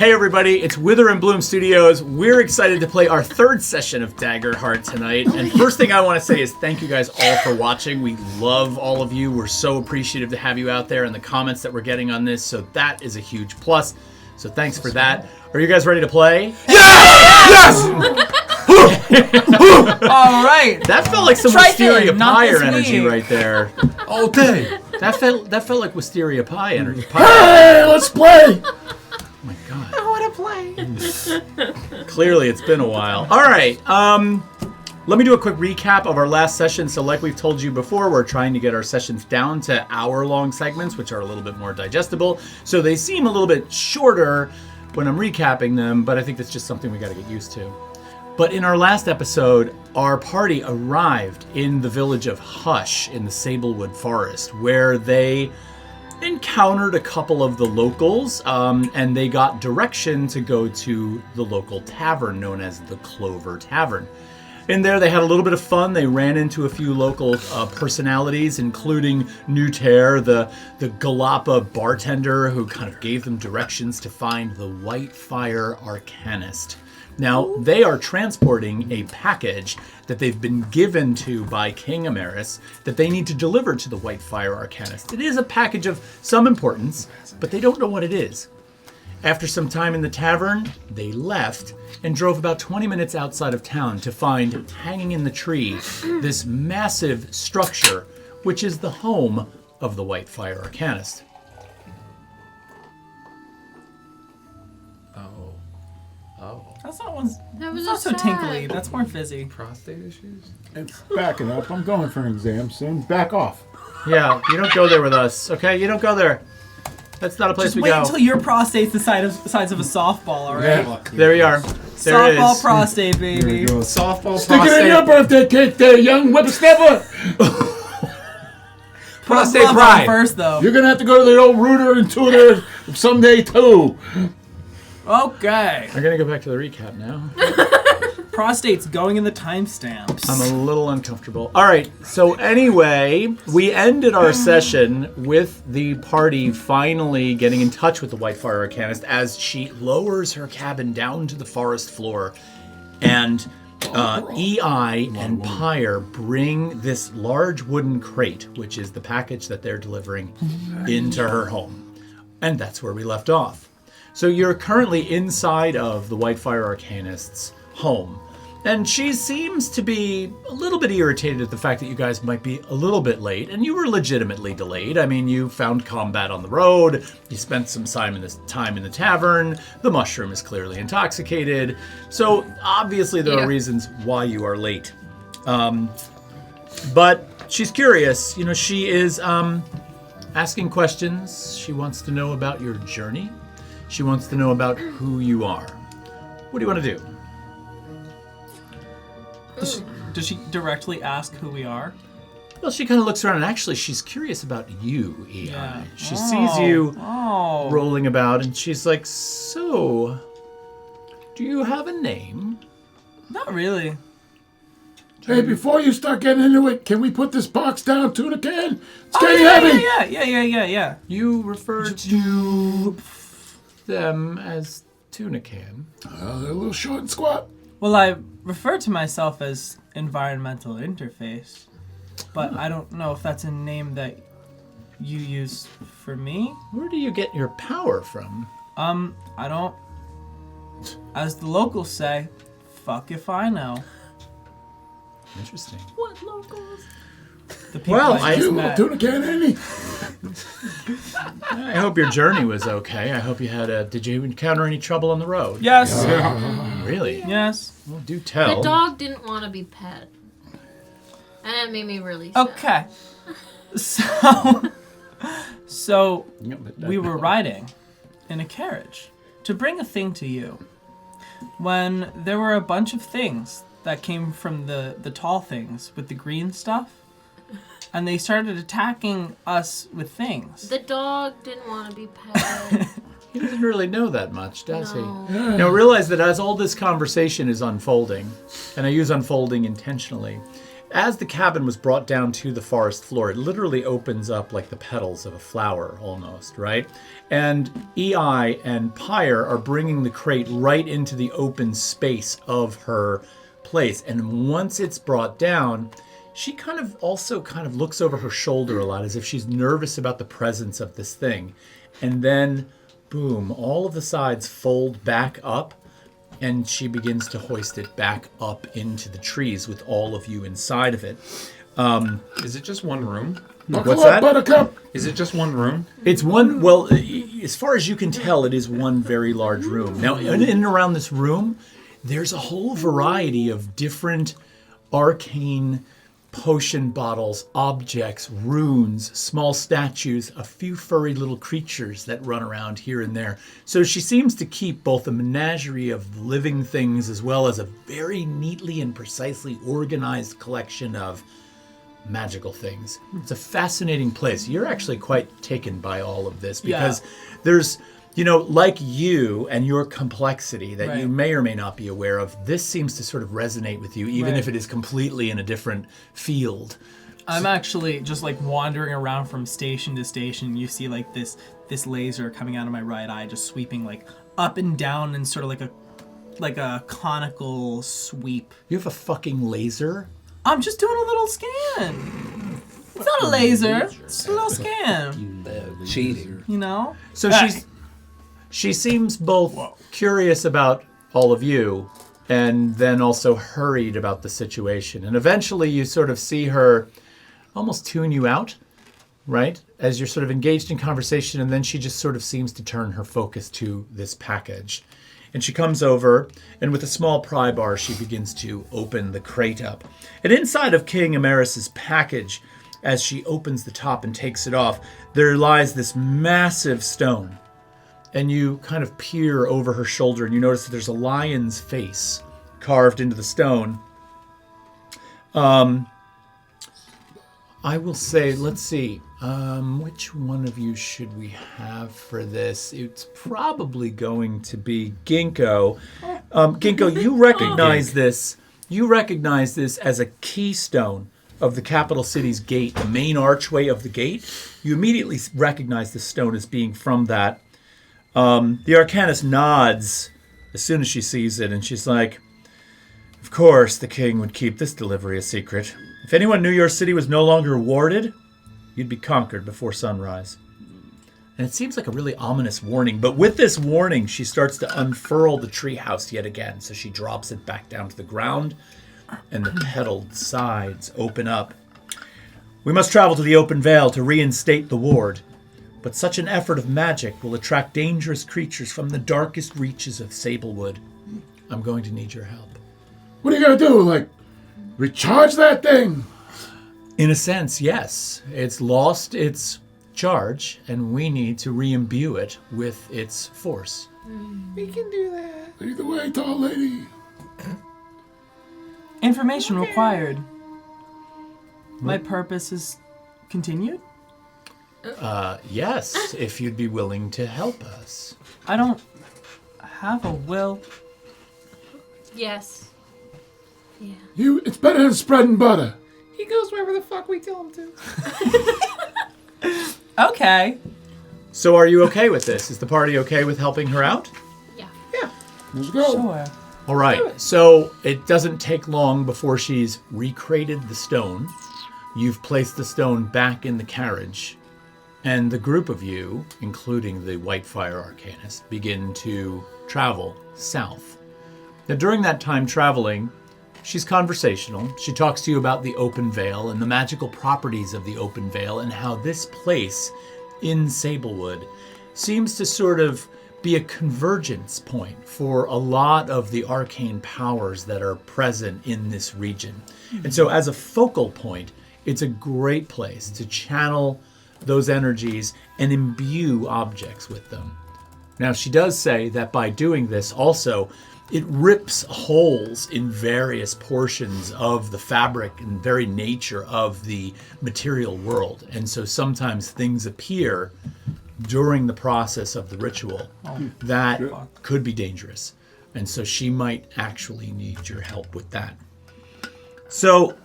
Hey everybody, it's Wither and Bloom Studios. We're excited to play our third session of Daggerheart tonight. And first thing I want to say is thank you guys all for watching. We love all of you. We're so appreciative to have you out there and the comments that we're getting on this. So that is a huge plus. So thanks for that. Are you guys ready to play? Yes! All right. That felt like some Wisteria Pyre energy right there. All day. That felt like Wisteria Pie energy. Hey, let's play! Oh my god. I want to play. Clearly, it's been a while. All right. Let me do a quick recap of our last session. So like we've told you before, we're trying to get our sessions down to hour-long segments, which are a little bit more digestible. So they seem a little bit shorter when I'm recapping them, but I think that's just something we got to get used to. But in our last episode, our party arrived in the village of Hush in the Sablewood Forest, where they encountered a couple of the locals, and they got direction to go to the local tavern known as the Clover Tavern. In there, they had a little bit of fun. They ran into a few local personalities, including Newter, the Galapa bartender, who kind of gave them directions to find the Whitefire arcanist. Now, they are transporting a package that they've been given to by King Ameris that they need to deliver to the Whitefire arcanist. It is a package of some importance, but they don't know what it is. After some time in the tavern, they left and drove about 20 minutes outside of town to find, hanging in the tree, this massive structure, which is the home of the Whitefire arcanist. That's not so tinkly. That's more fizzy. Prostate issues? It's backing up. I'm going for an exam soon. Back off. Yeah, you don't go there with us, okay? You don't go there. That's not a place we go. Just wait until your prostate's the size of a softball, all right? Yeah. There you are. There Softball it is. prostate, baby. Softball Stick prostate. It in your birthday cake there, young whippersnapper. Prostate pride. First, though. You're going to have to go to the old Rooter and Tutor someday, too. Okay. I'm going to go back to the recap now. Prostate's going in the timestamps. I'm a little uncomfortable. All right, so anyway, we ended our session with the party finally getting in touch with the Whitefire arcanist as she lowers her cabin down to the forest floor. And EI and Pyre bring this large wooden crate, which is the package that they're delivering, into her home. And that's where we left off. So you're currently inside of the Whitefire arcanist's home. And she seems to be a little bit irritated at the fact that you guys might be a little bit late, and you were legitimately delayed. I mean, you found combat on the road, you spent some time in the tavern, the mushroom is clearly intoxicated, so obviously there are reasons why you are late. But she's curious, you know, she is asking questions. She wants to know about your journey. She wants to know about who you are. What do you want to do? Does she directly ask who we are? Well, she kind of looks around, and actually she's curious about you, EI. Yeah. She sees you rolling about, and she's like, so, do you have a name? Not really. Hey, before you start getting into it, can we put this box down, tuna can? It's getting heavy. Yeah. You refer to them as tuna can. They're a little short and squat. Well, I refer to myself as environmental interface, but I don't know if that's a name that you use for me. Where do you get your power from? I don't. As the locals say, fuck if I know. Interesting. What locals? The people Well, I just met. Tuna can, Andy. I hope your journey was okay. I hope you had did you encounter any trouble on the road? Yes. Really? Yes. Well, do tell. The dog didn't want to be pet. And that made me really sad. Okay. So we were riding in a carriage to bring a thing to you when there were a bunch of things that came from the tall things with the green stuff, and they started attacking us with things. The dog didn't want to be pet. He doesn't really know that much, does No. he? Now realize that as all this conversation is unfolding, and I use unfolding intentionally, as the cabin was brought down to the forest floor, it literally opens up like the petals of a flower almost, right? And EI and Pyre are bringing the crate right into the open space of her place. And once it's brought down, she kind of looks over her shoulder a lot as if she's nervous about the presence of this thing. And then, boom, all of the sides fold back up. And she begins to hoist it back up into the trees with all of you inside of it. Is it just one room? What's that? Buttercup. Is it just one room? It's one, well, as far as you can tell, it is one very large room. Now, in and around this room, there's a whole variety of different arcane potion bottles, objects, runes, small statues, a few furry little creatures that run around here and there. So she seems to keep both a menagerie of living things as well as a very neatly and precisely organized collection of magical things. It's a fascinating place. You're actually quite taken by all of this because there's, like you and your complexity that you may or may not be aware of, this seems to sort of resonate with you, even if it is completely in a different field. I'm actually just like wandering around from station to station. You see like this laser coming out of my right eye, just sweeping like up and down in sort of like a conical sweep. You have a fucking laser? I'm just doing a little scan. It's not a laser. It's a little scan. Cheating. So she seems both curious about all of you and then also hurried about the situation. And eventually you sort of see her almost tune you out, right? As you're sort of engaged in conversation, and then she just sort of seems to turn her focus to this package. And she comes over, and with a small pry bar, she begins to open the crate up. And inside of King Amaris's package, as she opens the top and takes it off, there lies this massive stone. And you kind of peer over her shoulder, and you notice that there's a lion's face carved into the stone. I will say, let's see, which one of you should we have for this? It's probably going to be Ginkgo. Ginkgo, you recognize this. You recognize this as a keystone of the capital city's gate, the main archway of the gate. You immediately recognize this stone as being from that. The arcanist nods as soon as she sees it, and she's like, "Of course the king would keep this delivery a secret. If anyone knew your city was no longer warded, you'd be conquered before sunrise." And it seems like a really ominous warning, but with this warning, she starts to unfurl the treehouse yet again. So she drops it back down to the ground, and the petaled sides open up. "We must travel to the open vale to reinstate the ward. But such an effort of magic will attract dangerous creatures from the darkest reaches of Sablewood. I'm going to need your help." What are you going to do? Like, recharge that thing? In a sense, yes. It's lost its charge, and we need to re-imbue it with its force. We can do that. Lead the way, tall lady. Information required. My purpose is continued? Yes, if you'd be willing to help us. I don't have a will. Yes. Yeah. It's better than spreading butter. He goes wherever the fuck we tell him to. Okay. So are you okay with this? Is the party okay with helping her out? Yeah. Let's go. Sure. All right, so it doesn't take long before she's recrated the stone. You've placed the stone back in the carriage. And the group of you, including the Whitefire Arcanist, begin to travel south. Now, during that time traveling, she's conversational. She talks to you about the open veil and the magical properties of the open veil and how this place in Sablewood seems to sort of be a convergence point for a lot of the arcane powers that are present in this region. And so as a focal point, it's a great place to channel those energies and imbue objects with them. Now, she does say that by doing this also, it rips holes in various portions of the fabric and very nature of the material world. And so sometimes things appear during the process of the ritual that could be dangerous. And so she might actually need your help with that. So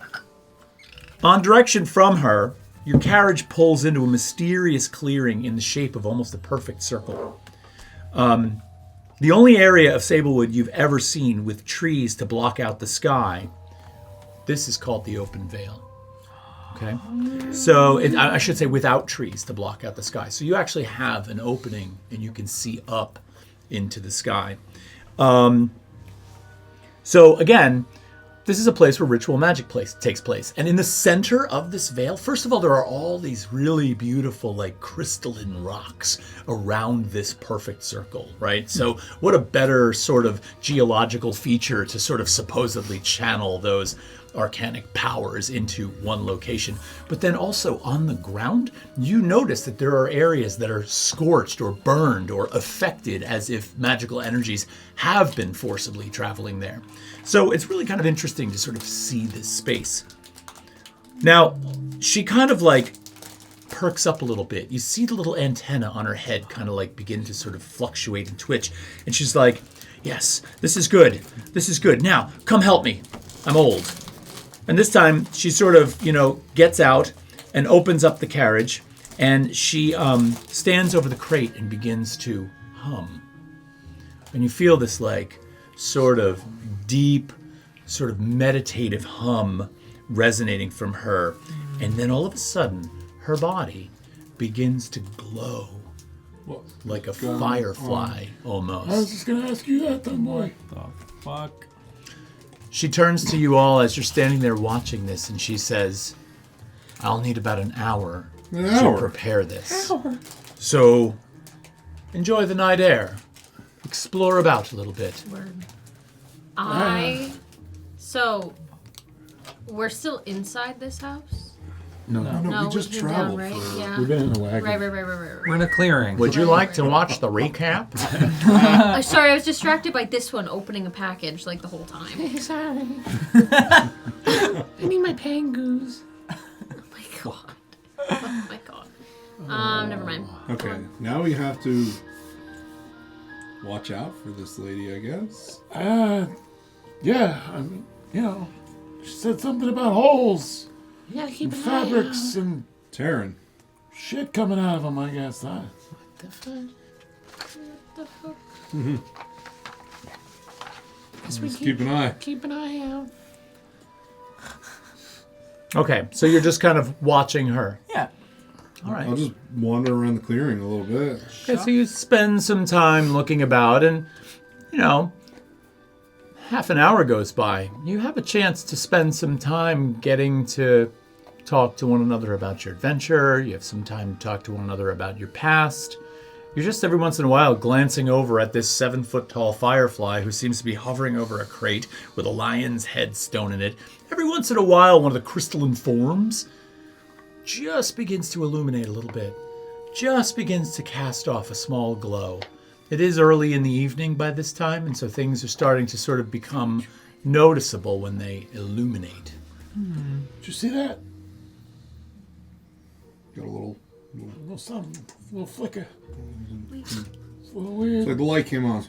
On direction from her, your carriage pulls into a mysterious clearing in the shape of almost a perfect circle. The only area of Sablewood you've ever seen with trees to block out the sky, this is called the Open Vale. Okay? So, I should say without trees to block out the sky. So you actually have an opening and you can see up into the sky. So again, this is a place where ritual magic takes place. And in the center of this veil, first of all, there are all these really beautiful, like, crystalline rocks around this perfect circle, right? So what a better sort of geological feature to sort of supposedly channel those arcanic powers into one location. But then also on the ground, you notice that there are areas that are scorched or burned or affected as if magical energies have been forcibly traveling there. So it's really kind of interesting to sort of see this space. Now, she kind of like perks up a little bit. You see the little antenna on her head kind of like begin to sort of fluctuate and twitch. And she's like, yes, this is good. This is good. Now, come help me. I'm old. And this time she sort of, gets out and opens up the carriage, and she stands over the crate and begins to hum. And you feel this like sort of deep, sort of meditative hum resonating from her. And then all of a sudden, her body begins to glow like a firefly almost. I was just going to ask you that then, boy. The fuck? She turns to you all as you're standing there watching this, and she says, I'll need about an hour to prepare this. So enjoy the night air. Explore about a little bit. So, we're still inside this house? No, we just we've been traveled. down, right? Yeah. We've been in the wagon. Right. We're in a clearing. Would you like to watch the recap? Sorry, I was distracted by this one opening a package like the whole time. Sorry. I need my pangoos. Oh my god. Never mind. Okay, now we have to watch out for this lady, I guess. Yeah, I mean, she said something about holes Yeah, keep and an eye fabrics and Taryn. shit coming out of them, I guess. Huh? out. The fuck? Just keep an eye. Keep an eye out. Okay, so you're just kind of watching her. Yeah. All right. I'll just wander around the clearing a little bit. Okay, so you spend some time looking about, and, half an hour goes by. You have a chance to spend some time getting to talk to one another about your adventure. You have some time to talk to one another about your past. You're just every once in a while glancing over at this 7-foot-tall firefly who seems to be hovering over a crate with a lion's head stone in it. Every once in a while, one of the crystalline forms just begins to illuminate a little bit. Just begins to cast off a small glow. It is early in the evening by this time, and so things are starting to sort of become noticeable when they illuminate. Did you see that? Got a little. Little something, little flicker. It's a little weird. It's like the light came on.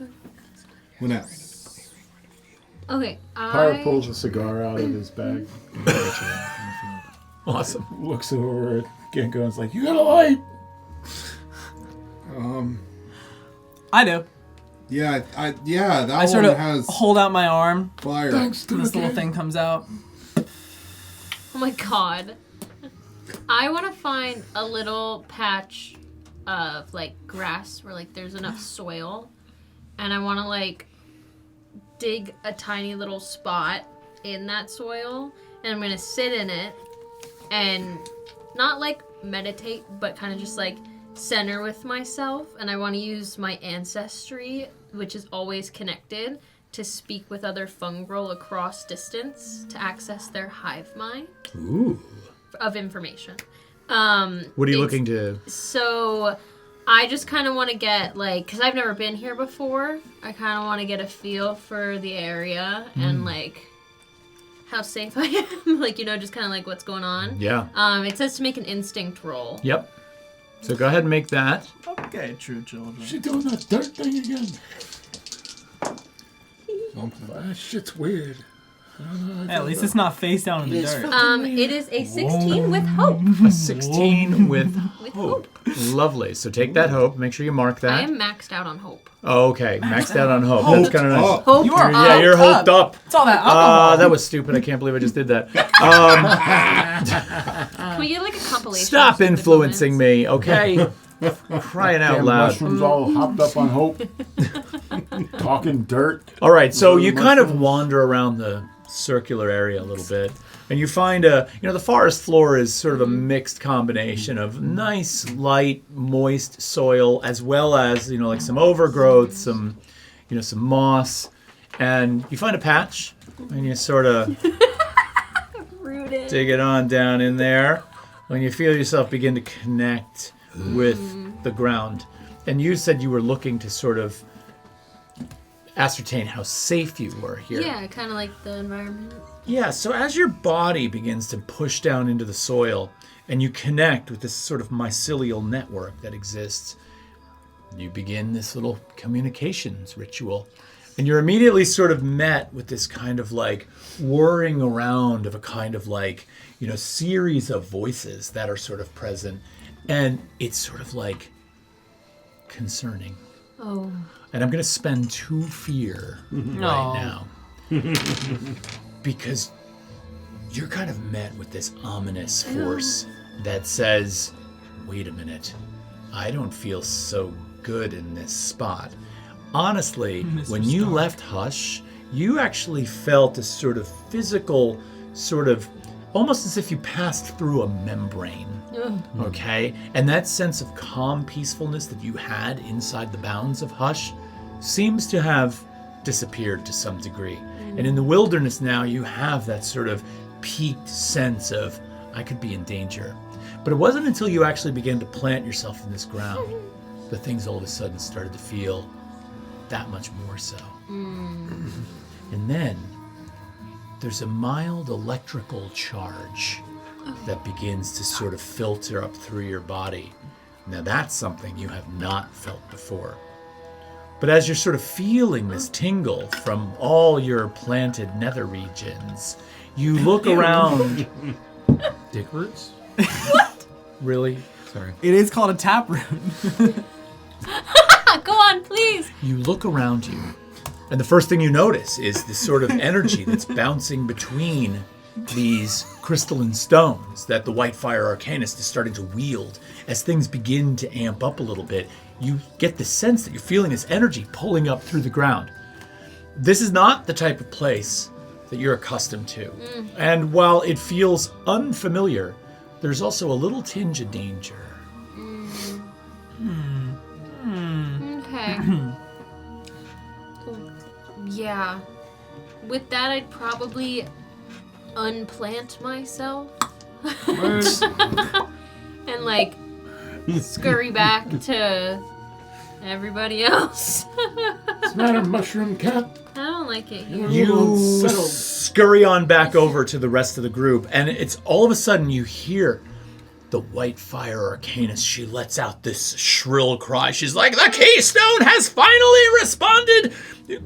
Went out. Okay, Pyre pulls a cigar out of his bag. Awesome. Looks over at Genko and is like, you got a light! I do. Yeah, that I one sort of has hold out my arm, fire. Thanks to and this the little game. thing comes out. Oh my god. I want to find a little patch of like grass where like there's enough soil, and I want to like dig a tiny little spot in that soil, and I'm gonna sit in it and not like meditate, but kind of just like center with myself. And I want to use my ancestry, which is always connected, to speak with other fungrel across distance to access their hive mind. Ooh. Of information. What are you looking to? So, I just kind of want to get, like, because I've never been here before, I kind of want to get a feel for the area and, like, how safe I am. Like, just kind of, like, what's going on. Yeah. It says to make an instinct roll. Yep. So go ahead and make that. Okay, true children. She doing that dirt thing again? Something. That shit's weird. At least it's not face down in the dirt. It is a 16 with hope. A 16 with With hope. Lovely. So take that hope. Make sure you mark that. I am maxed out on hope. Oh, okay. Maxed out on hope. That's kind of nice. Hope. You are Yeah, you're hoped up. It's all that alcohol. That was stupid. I can't believe I just did that. Can we get like a compilation? Stop of stupid influencing moments? me, okay? Crying out Damn loud. mushrooms all hopped up on hope. Talking dirt. All right, so you Little kind of mushrooms. wander around the circular area a little bit, and you find the forest floor is sort of a mixed combination of nice, light, moist soil, as well as like some overgrowth, some moss, and you find a patch, and you sort of Rooted. dig it on down in there when you feel yourself begin to connect with the ground. And you said you were looking to sort of ascertain how safe you were here. Yeah, kind of like the environment. Yeah, so as your body begins to push down into the soil and you connect with this sort of mycelial network that exists, you begin this little communications ritual. And you're immediately sort of met with this kind of like whirring around of a kind of like, series of voices that are sort of present. And it's sort of like concerning. Oh. And I'm going to spend 2 fear right now. Because you're kind of met with this ominous force that says, wait a minute, I don't feel so good in this spot. Honestly, when you left Hush, you actually felt a sort of physical, almost as if you passed through a membrane. Okay? And that sense of calm peacefulness that you had inside the bounds of Hush seems to have disappeared to some degree. And in the wilderness now, you have that sort of peaked sense of, I could be in danger. But it wasn't until you actually began to plant yourself in this ground that things all of a sudden started to feel that much more so. And then there's a mild electrical charge that begins to sort of filter up through your body. Now that's something you have not felt before. But as you're sort of feeling this tingle from all your planted nether regions, you look around. Dick roots? What? Really? Sorry. It is called a taproot. Go on, please. You look around you, and the first thing you notice is this sort of energy that's bouncing between these crystalline stones that the Whitefire Arcanist is starting to wield. As things begin to amp up a little bit, you get the sense that you're feeling this energy pulling up through the ground. This is not the type of place that you're accustomed to. And while it feels unfamiliar, there's also a little tinge of danger. Okay. Yeah. With that, I'd probably unplant myself. And like scurry back to everybody else. What's the matter, mushroom cat? I don't like it here. You Settled. scurry on back over to the rest of the group, and it's all of a sudden you hear the Whitefire Arcanist. She lets out this shrill cry. She's like, the Keystone has finally responded!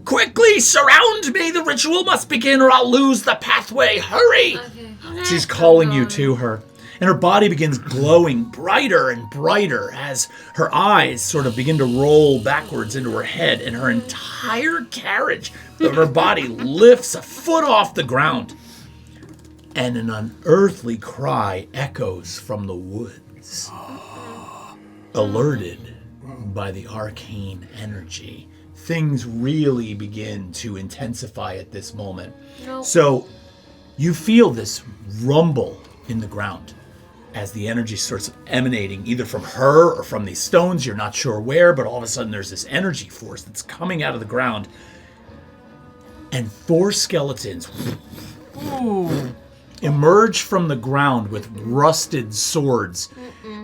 Quickly surround me! The ritual must begin or I'll lose the pathway! Hurry! Okay. She's calling you to her. And her body begins glowing brighter and brighter as her eyes sort of begin to roll backwards into her head, and her entire carriage of her body lifts a foot off the ground. And an unearthly cry echoes from the woods. Alerted by the arcane energy, things really begin to intensify at this moment. Nope. So you feel this rumble in the ground as the energy starts emanating either from her or from these stones. You're not sure where, but all of a sudden there's this energy force that's coming out of the ground. And 4 skeletons emerge from the ground with rusted swords.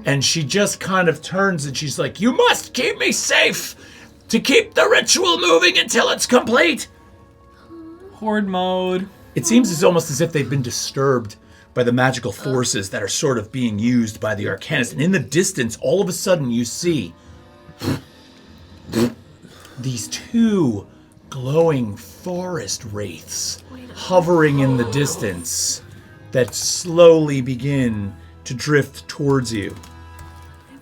And she just kind of turns and she's like, you must keep me safe to keep the ritual moving until it's complete. Horde mode. It seems it's almost as if they've been disturbed by the magical forces that are sort of being used by the Arcanist. And in the distance, all of a sudden you see these 2 glowing forest wraiths hovering in the distance that slowly begin to drift towards you.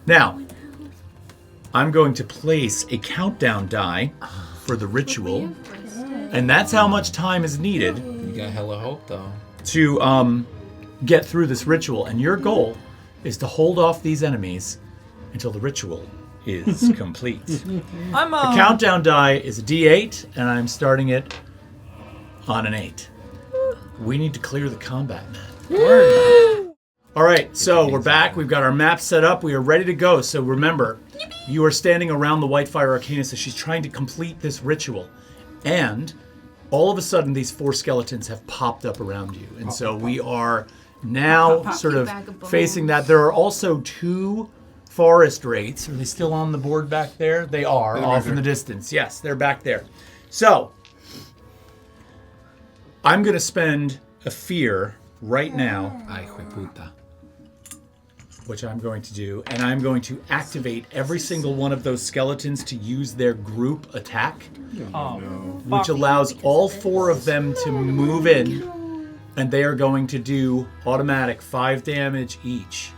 Now, I'm going to place a countdown die for the ritual, and that's how much time is needed You got hella hope, though. to get through this ritual. And your goal is to hold off these enemies until the ritual is complete. The countdown die is a D8, and I'm starting it on an 8. We need to clear the combat map. All right, so we're back. We've got our map set up. We are ready to go. So remember, you are standing around the Whitefire Arcanist as she's trying to complete this ritual. And all of a sudden, these 4 skeletons have popped up around you. And so we are now sort of facing that. There are also 2 forest wraiths. Are they still on the board back there? They are, off in the distance. Yes, they're back there. So, I'm going to spend a fear right now, Ay, hueputa. which I'm going to do, and I'm going to activate every single one of those skeletons to use their group attack, which allows all 4 of them to move in, and they are going to do automatic 5 damage each.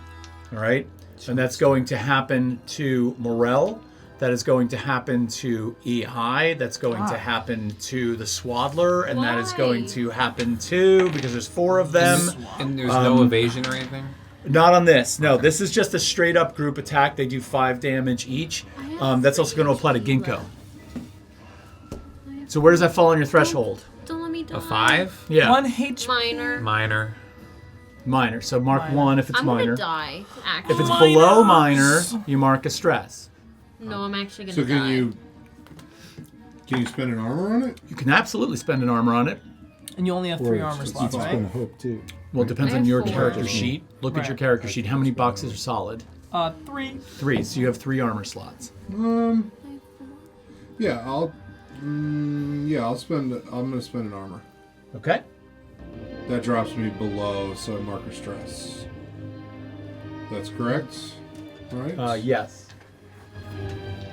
All right? And that's going to happen to Morel. That is going to happen to EI. That's going to happen to the Swaddler. And that is going to happen to, because there's 4 of them. And there's no evasion or anything? Not on this. No, this is just a straight up group attack. They do 5 damage each. That's also going to apply to Ginkgo. So where does that fall on your threshold? Don't let me die. A 5? Yeah. 1 HP. Minor. Minor. So mark 1 if it's I'm minor. gonna die, actually. If it's below minor, you mark a stress. No, I'm actually gonna So die. can you spend an armor on it? You can absolutely spend an armor on it. And you only have 3 armor slots, You right? spend hope too. Well, it depends I on have your 4. character sheet. Look at Right. your character sheet. How many boxes are solid? 3. 3. So you have 3 armor slots. Yeah, I'm gonna spend an armor. Okay. That drops me below, so I mark a stress. That's correct, right? Yes.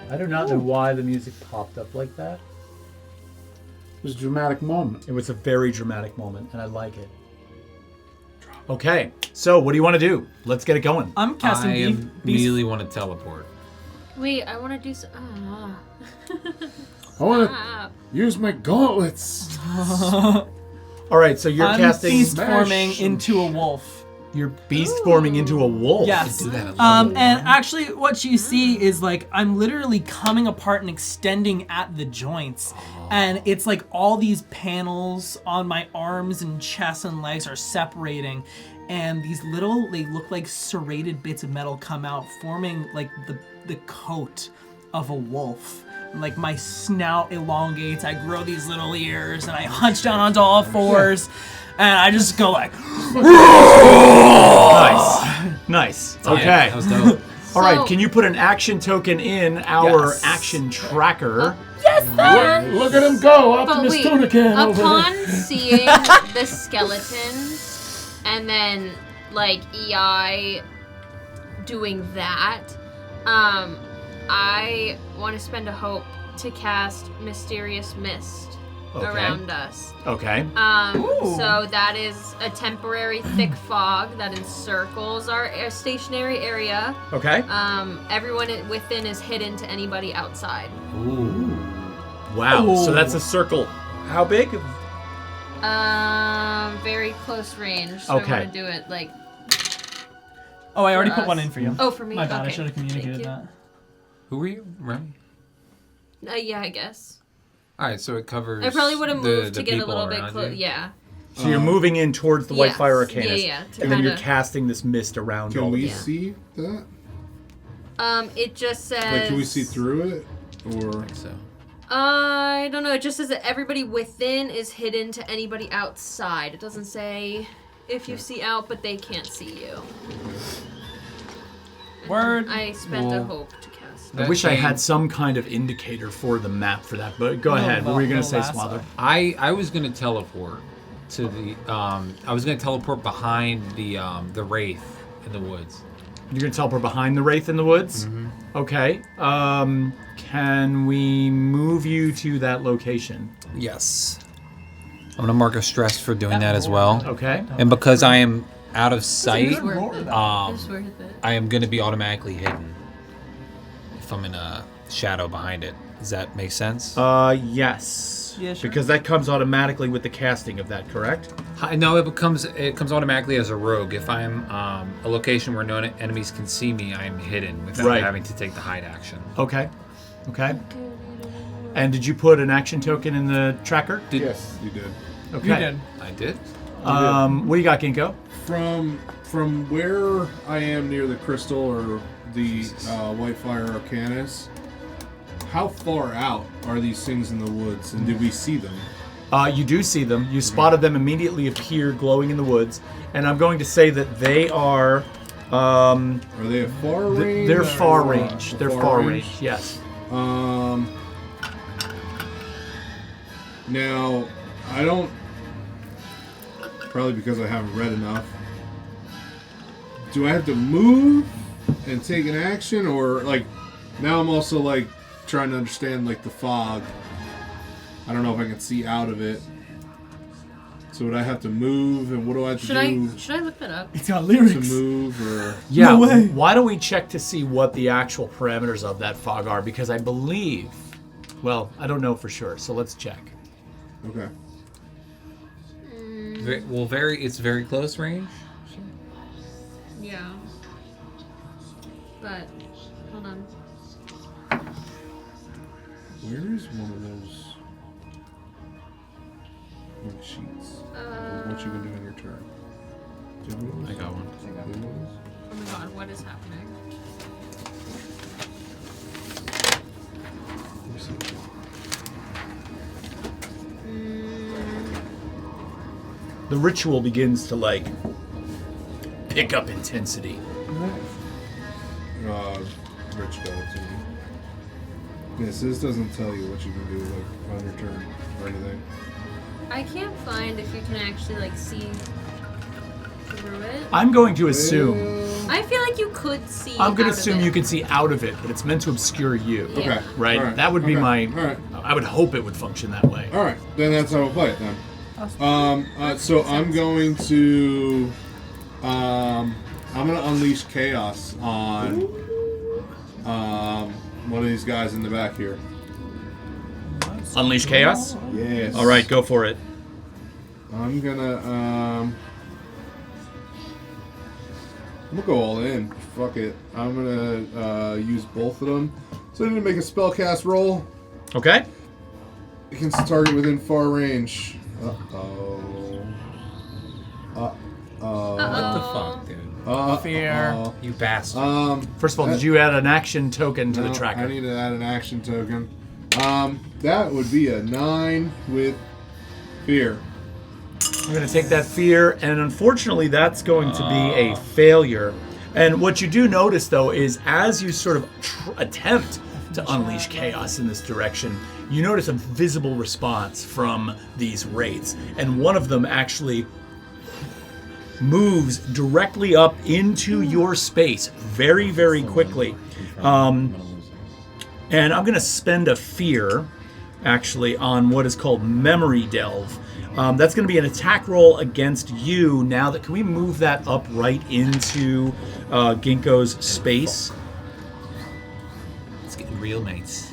I do not know why the music popped up like that. It was a dramatic moment. It was a very dramatic moment, and I like it. Okay, so what do you want to do? Let's get it going. I'm casting I beast. immediately want to teleport. Wait, I want to do so. I want to Ah. use my gauntlets. All right, so you're I'm casting. beast forming Smash. into a wolf. You're beast forming into a wolf. Yes. Do that. And actually, what you see is like I'm literally coming apart and extending at the joints, and it's like all these panels on my arms and chest and legs are separating, and these little, they look like serrated bits of metal come out, forming like the coat of a wolf. And, like my snout elongates, I grow these little ears, and I hunch down onto all 4s, and I just go like. Nice. Yeah, Okay. that was dope. All right, So- can you put an action token in our Yes. action tracker? Look at him go, But Optimus wait, Tuna Can over there. upon seeing the skeletons and then like EI doing that, I want to spend a hope to cast Mysterious Mist Okay. around us. Okay. Ooh. So that is a temporary thick fog that encircles our stationary area. Okay. Everyone within is hidden to anybody outside. Ooh. Wow. Ooh. So that's a circle. How big? Very close range. So Okay. I want to do it like. Oh, I already For put one us. in for you. Oh, for me. My bad, I Okay. should have Thank communicated you. that. Who were you? Remy? Yeah, I guess. Alright, so it covers I probably would have moved the to get a people little bit around close. you. Yeah. So you're moving in towards the Yes. Whitefire Arcanist. Yeah, to And then you're kinda- casting this mist around Can all we of you. Yeah. see that? It just says. Like, can we see through it? Or So I don't know. It just says that everybody within is hidden to anybody outside. It doesn't say if you see out, but they can't see you. Word. I spent a Well, hope to cast. I that wish I came- had some kind of indicator for the map for that, but go No, ahead. What were you going to no say, lasso. Swather? I was gonna teleport to the I was gonna teleport behind the wraith in the woods. You're going to teleport behind the wraith in the woods? Okay. Can we move you to that location? Yes. I'm going to mark a stress for doing that as well. Okay. And because I am out of sight, It's worth it. I am going to be automatically hidden if I'm in a shadow behind it. Does that make sense? Yes. Yeah, sure. Because that comes automatically with the casting of that, correct? No, it comes automatically as a rogue. If I'm a location where no enemies can see me, I am hidden without having to take the hide action. Okay. Okay. And did you put an action token in the tracker? Yes, you did. Okay. You did. I did? What do you got, Ginkgo? From where I am near the crystal or the Whitefire Arcanist, how far out are these things in the woods, and did we see them? You do see them. You spotted them immediately appear glowing in the woods, and I'm going to say that they are. Are they at far range? They're far range. range. They're far range. Yes. Now, I don't. Probably because I haven't read enough. Do I have to move and take an action, or like? Now I'm also like trying to understand like the fog. I don't know if I can see out of it. So would I have to move, and what do I have to do Should I look that up? It's got to lyrics. move, or Yeah. No way. Why don't we check to see what the actual parameters of that fog are? Because I believe. Well, I don't know for sure. So let's check. okay? It's very close range. Yeah. But hold on. Where is one of those sheets? What you can do in your turn? Do you have one of I those? got one. Do you have one of those? Oh my god, what is happening? Let me see. The ritual begins to like pick up intensity. Rich got it to me. Yes, this doesn't tell you what you can do like on your turn or anything. I can't find if you can actually like see through it. I'm going to assume. I feel like you could see. I'm going out to of assume it. you can see out of it, but it's meant to obscure you. Yeah. Okay. Right? All right. That would be Okay. my. All right. I would hope it would function that way. All right. Then that's how we'll play it then. So I'm going to unleash chaos on one of these guys in the back here. Unleash chaos? Yes. All right, go for it. I'm gonna go all in. Fuck it. I'm gonna use both of them. So I need to make a spellcast roll Okay. against the target within far range. Uh-oh. Uh-oh. What the fuck, dude? Fear. You bastard. First of all, did you add an action token to No, the tracker? I need to add an action token. That would be a 9 with fear. I'm going to take that fear, and unfortunately, that's going to be a failure. And what you do notice, though, is as you sort of attempt to unleash chaos in this direction, you notice a visible response from these wraiths, and one of them actually moves directly up into your space very, very quickly. And I'm going to spend a fear, actually, on what is called Memory Delve. That's going to be an attack roll against you. Now that, can we move that up right into Ginkgo's space? It's getting real, mates.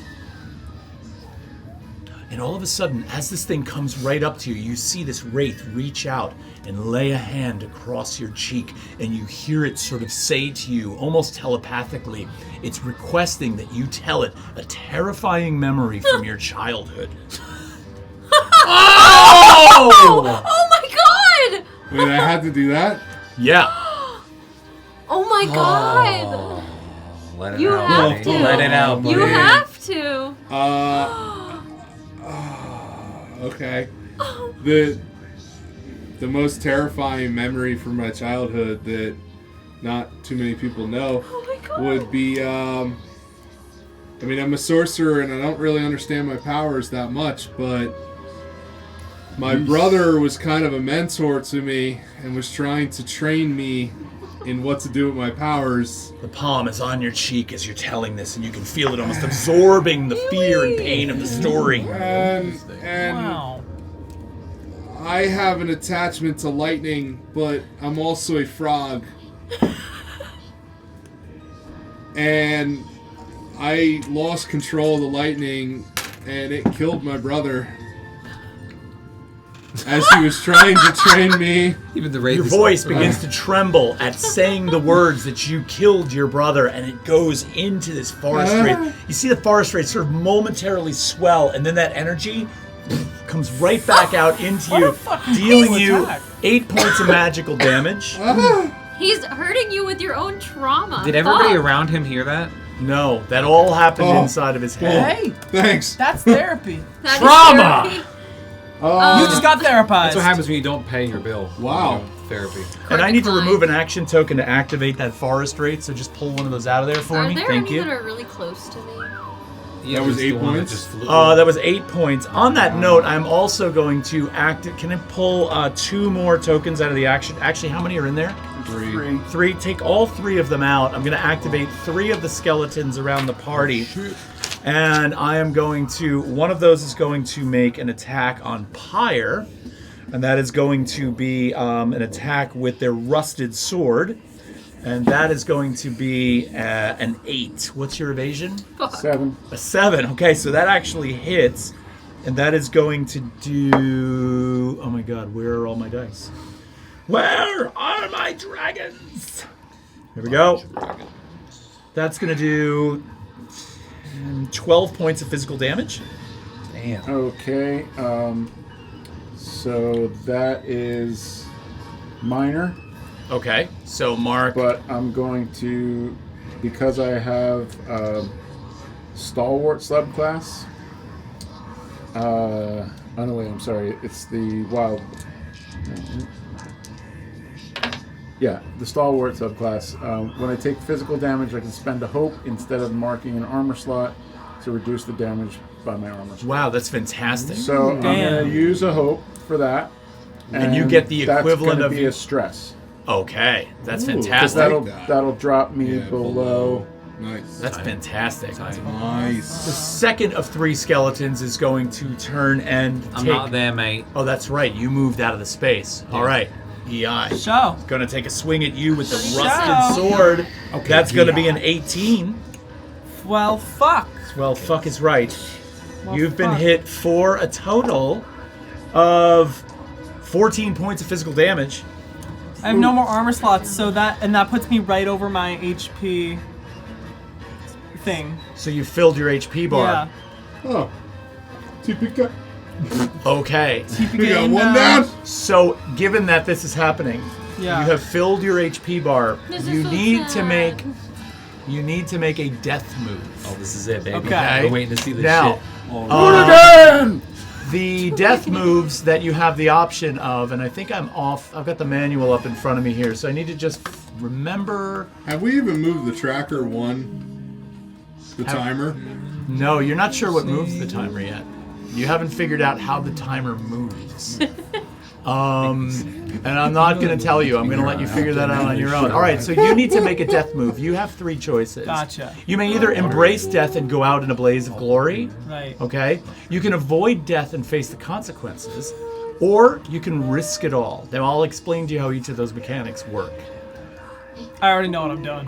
And all of a sudden, as this thing comes right up to you, you see this wraith reach out and lay a hand across your cheek, and you hear it sort of say to you, almost telepathically, it's requesting that you tell it a terrifying memory from your childhood. Oh my god! Wait, I had to do that? Yeah. Oh my god! Let it You out, have buddy. to. Let it out, buddy. You have to. Okay. The most terrifying memory from my childhood that not too many people know Oh my god. would be I mean, I'm a sorcerer and I don't really understand my powers that much, but my brother was kind of a mentor to me and was trying to train me in what to do with my powers. The palm is on your cheek as you're telling this, and you can feel it almost absorbing the fear and pain of the story. And Wow. I have an attachment to lightning, but I'm also a frog. And I lost control of the lightning, and it killed my brother. As he was trying to train me. Even the Your voice begins to tremble at saying the words that you killed your brother, and it goes into this forest wraith. You see the forest wraith sort of momentarily swell, and then that energy comes right back out into What you, a fucking dealing cool you attack. 8 points of magical damage. He's hurting you with your own trauma. Did everybody Fuck. around him hear that? No, that all happened Oh. inside of his head. Hey, Thanks. that's therapy. That is Trauma! therapy. You just got therapized. That's what happens when you don't pay your bill. Wow. You know, therapy. And I need to Decline. remove an action token to activate that forest wraith, so just pull one of those out of there for Are me. there Thank any you. that are really close to me? Yeah, That was the 8 one that points? just flew. That was 8 points. On that note, I'm also going to can I pull 2 more tokens out of the action? Actually, how many are in there? 3. 3. Take all 3 of them out. I'm going to activate 3 of the skeletons around the party. And I am going to, one of those is going to make an attack on Pyre. And that is going to be an attack with their rusted sword. And that is going to be an 8. What's your evasion? 7. A 7. Okay, so that actually hits. And that is going to do... Oh my god, where are all my dice? Where are my dragons? Here we go. That's going to do 12 points of physical damage. Damn. Okay. So that is minor, Okay, so Mark... but I'm going to, because I have stalwart subclass. Oh no, wait. I'm sorry. It's the wild. Yeah, the stalwart subclass. When I take physical damage, I can spend a hope instead of marking an armor slot to reduce the damage by my armor slot. Wow, that's fantastic. So I'm Damn. going to use a hope for that. And you get the equivalent that's of- gonna be a stress. Okay, that's Because fantastic. that'll drop me Yeah, below. Nice. That's fantastic. Nice. The second of 3 skeletons is going to turn and I'm take... not there, mate. Oh, that's right. You moved out of the space. All right. EI. Show. Going to take a swing at you with the Show. rusted sword. Okay, that's going to be an 18. Well, fuck. Well, fuck is right. Well, You've been fuck. hit for a total of 14 points of physical damage. I have no more armor slots, so that puts me right over my HP thing. So you filled your HP bar. Yeah. Oh. TPK. Okay. We got Game one down. So, given that this is happening, Yeah. you have filled your HP bar. This You is so need to sad. make a death move. Oh, this is it, baby. Okay. I'm waiting to see this Now, shit. Again! the death moves that you have the option of, and I think I'm off. I've got the manual up in front of me here, so I need to just remember. Have we even moved the tracker 1? The timer? No, you're not sure what moves the timer yet. You haven't figured out how the timer moves. And I'm not going to tell you. I'm going to let you figure that out on your own. All right, so you need to make a death move. You have 3 choices. Gotcha. You may either embrace death and go out in a blaze of glory. Right. Okay? You can avoid death and face the consequences, or you can risk it all. Now, I'll explain to you how each of those mechanics work. I already know what I'm doing.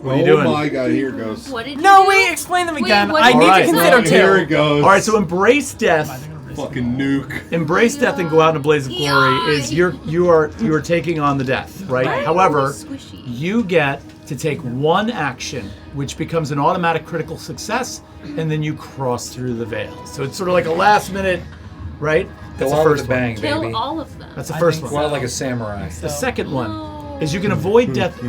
What are you doing? Oh my god, here it goes. What did you No, do? wait, explain them Wait, again. what I did need you to do? consider Here it two. goes. All right, so embrace death. Fucking nuke. Embrace death and go out in a blaze of glory is you are taking on the death, right? However, Squishy. you get to take 1 action, which becomes an automatic critical success, and then you cross through the veil. So it's sort of like a last minute, right? That's Go the out with first a bang, one. Kill baby. all of them. That's the I first think one. Go out like a samurai. The second one is you can avoid death.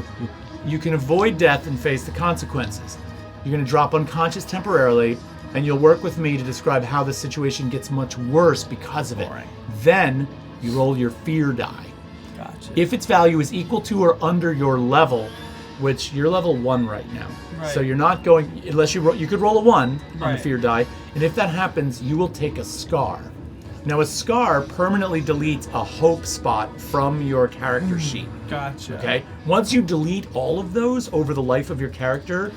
You can avoid death and face the consequences. You're going to drop unconscious temporarily, and you'll work with me to describe how the situation gets much worse because of it. Then you roll your fear die. Gotcha. If its value is equal to or under your level, which you're level 1 right now, Right. so you're not going unless you could roll a 1 on the Right. fear die, and if that happens, you will take a scar. Now, a scar permanently deletes a hope spot from your character sheet. Gotcha. Okay? Once you delete all of those over the life of your character,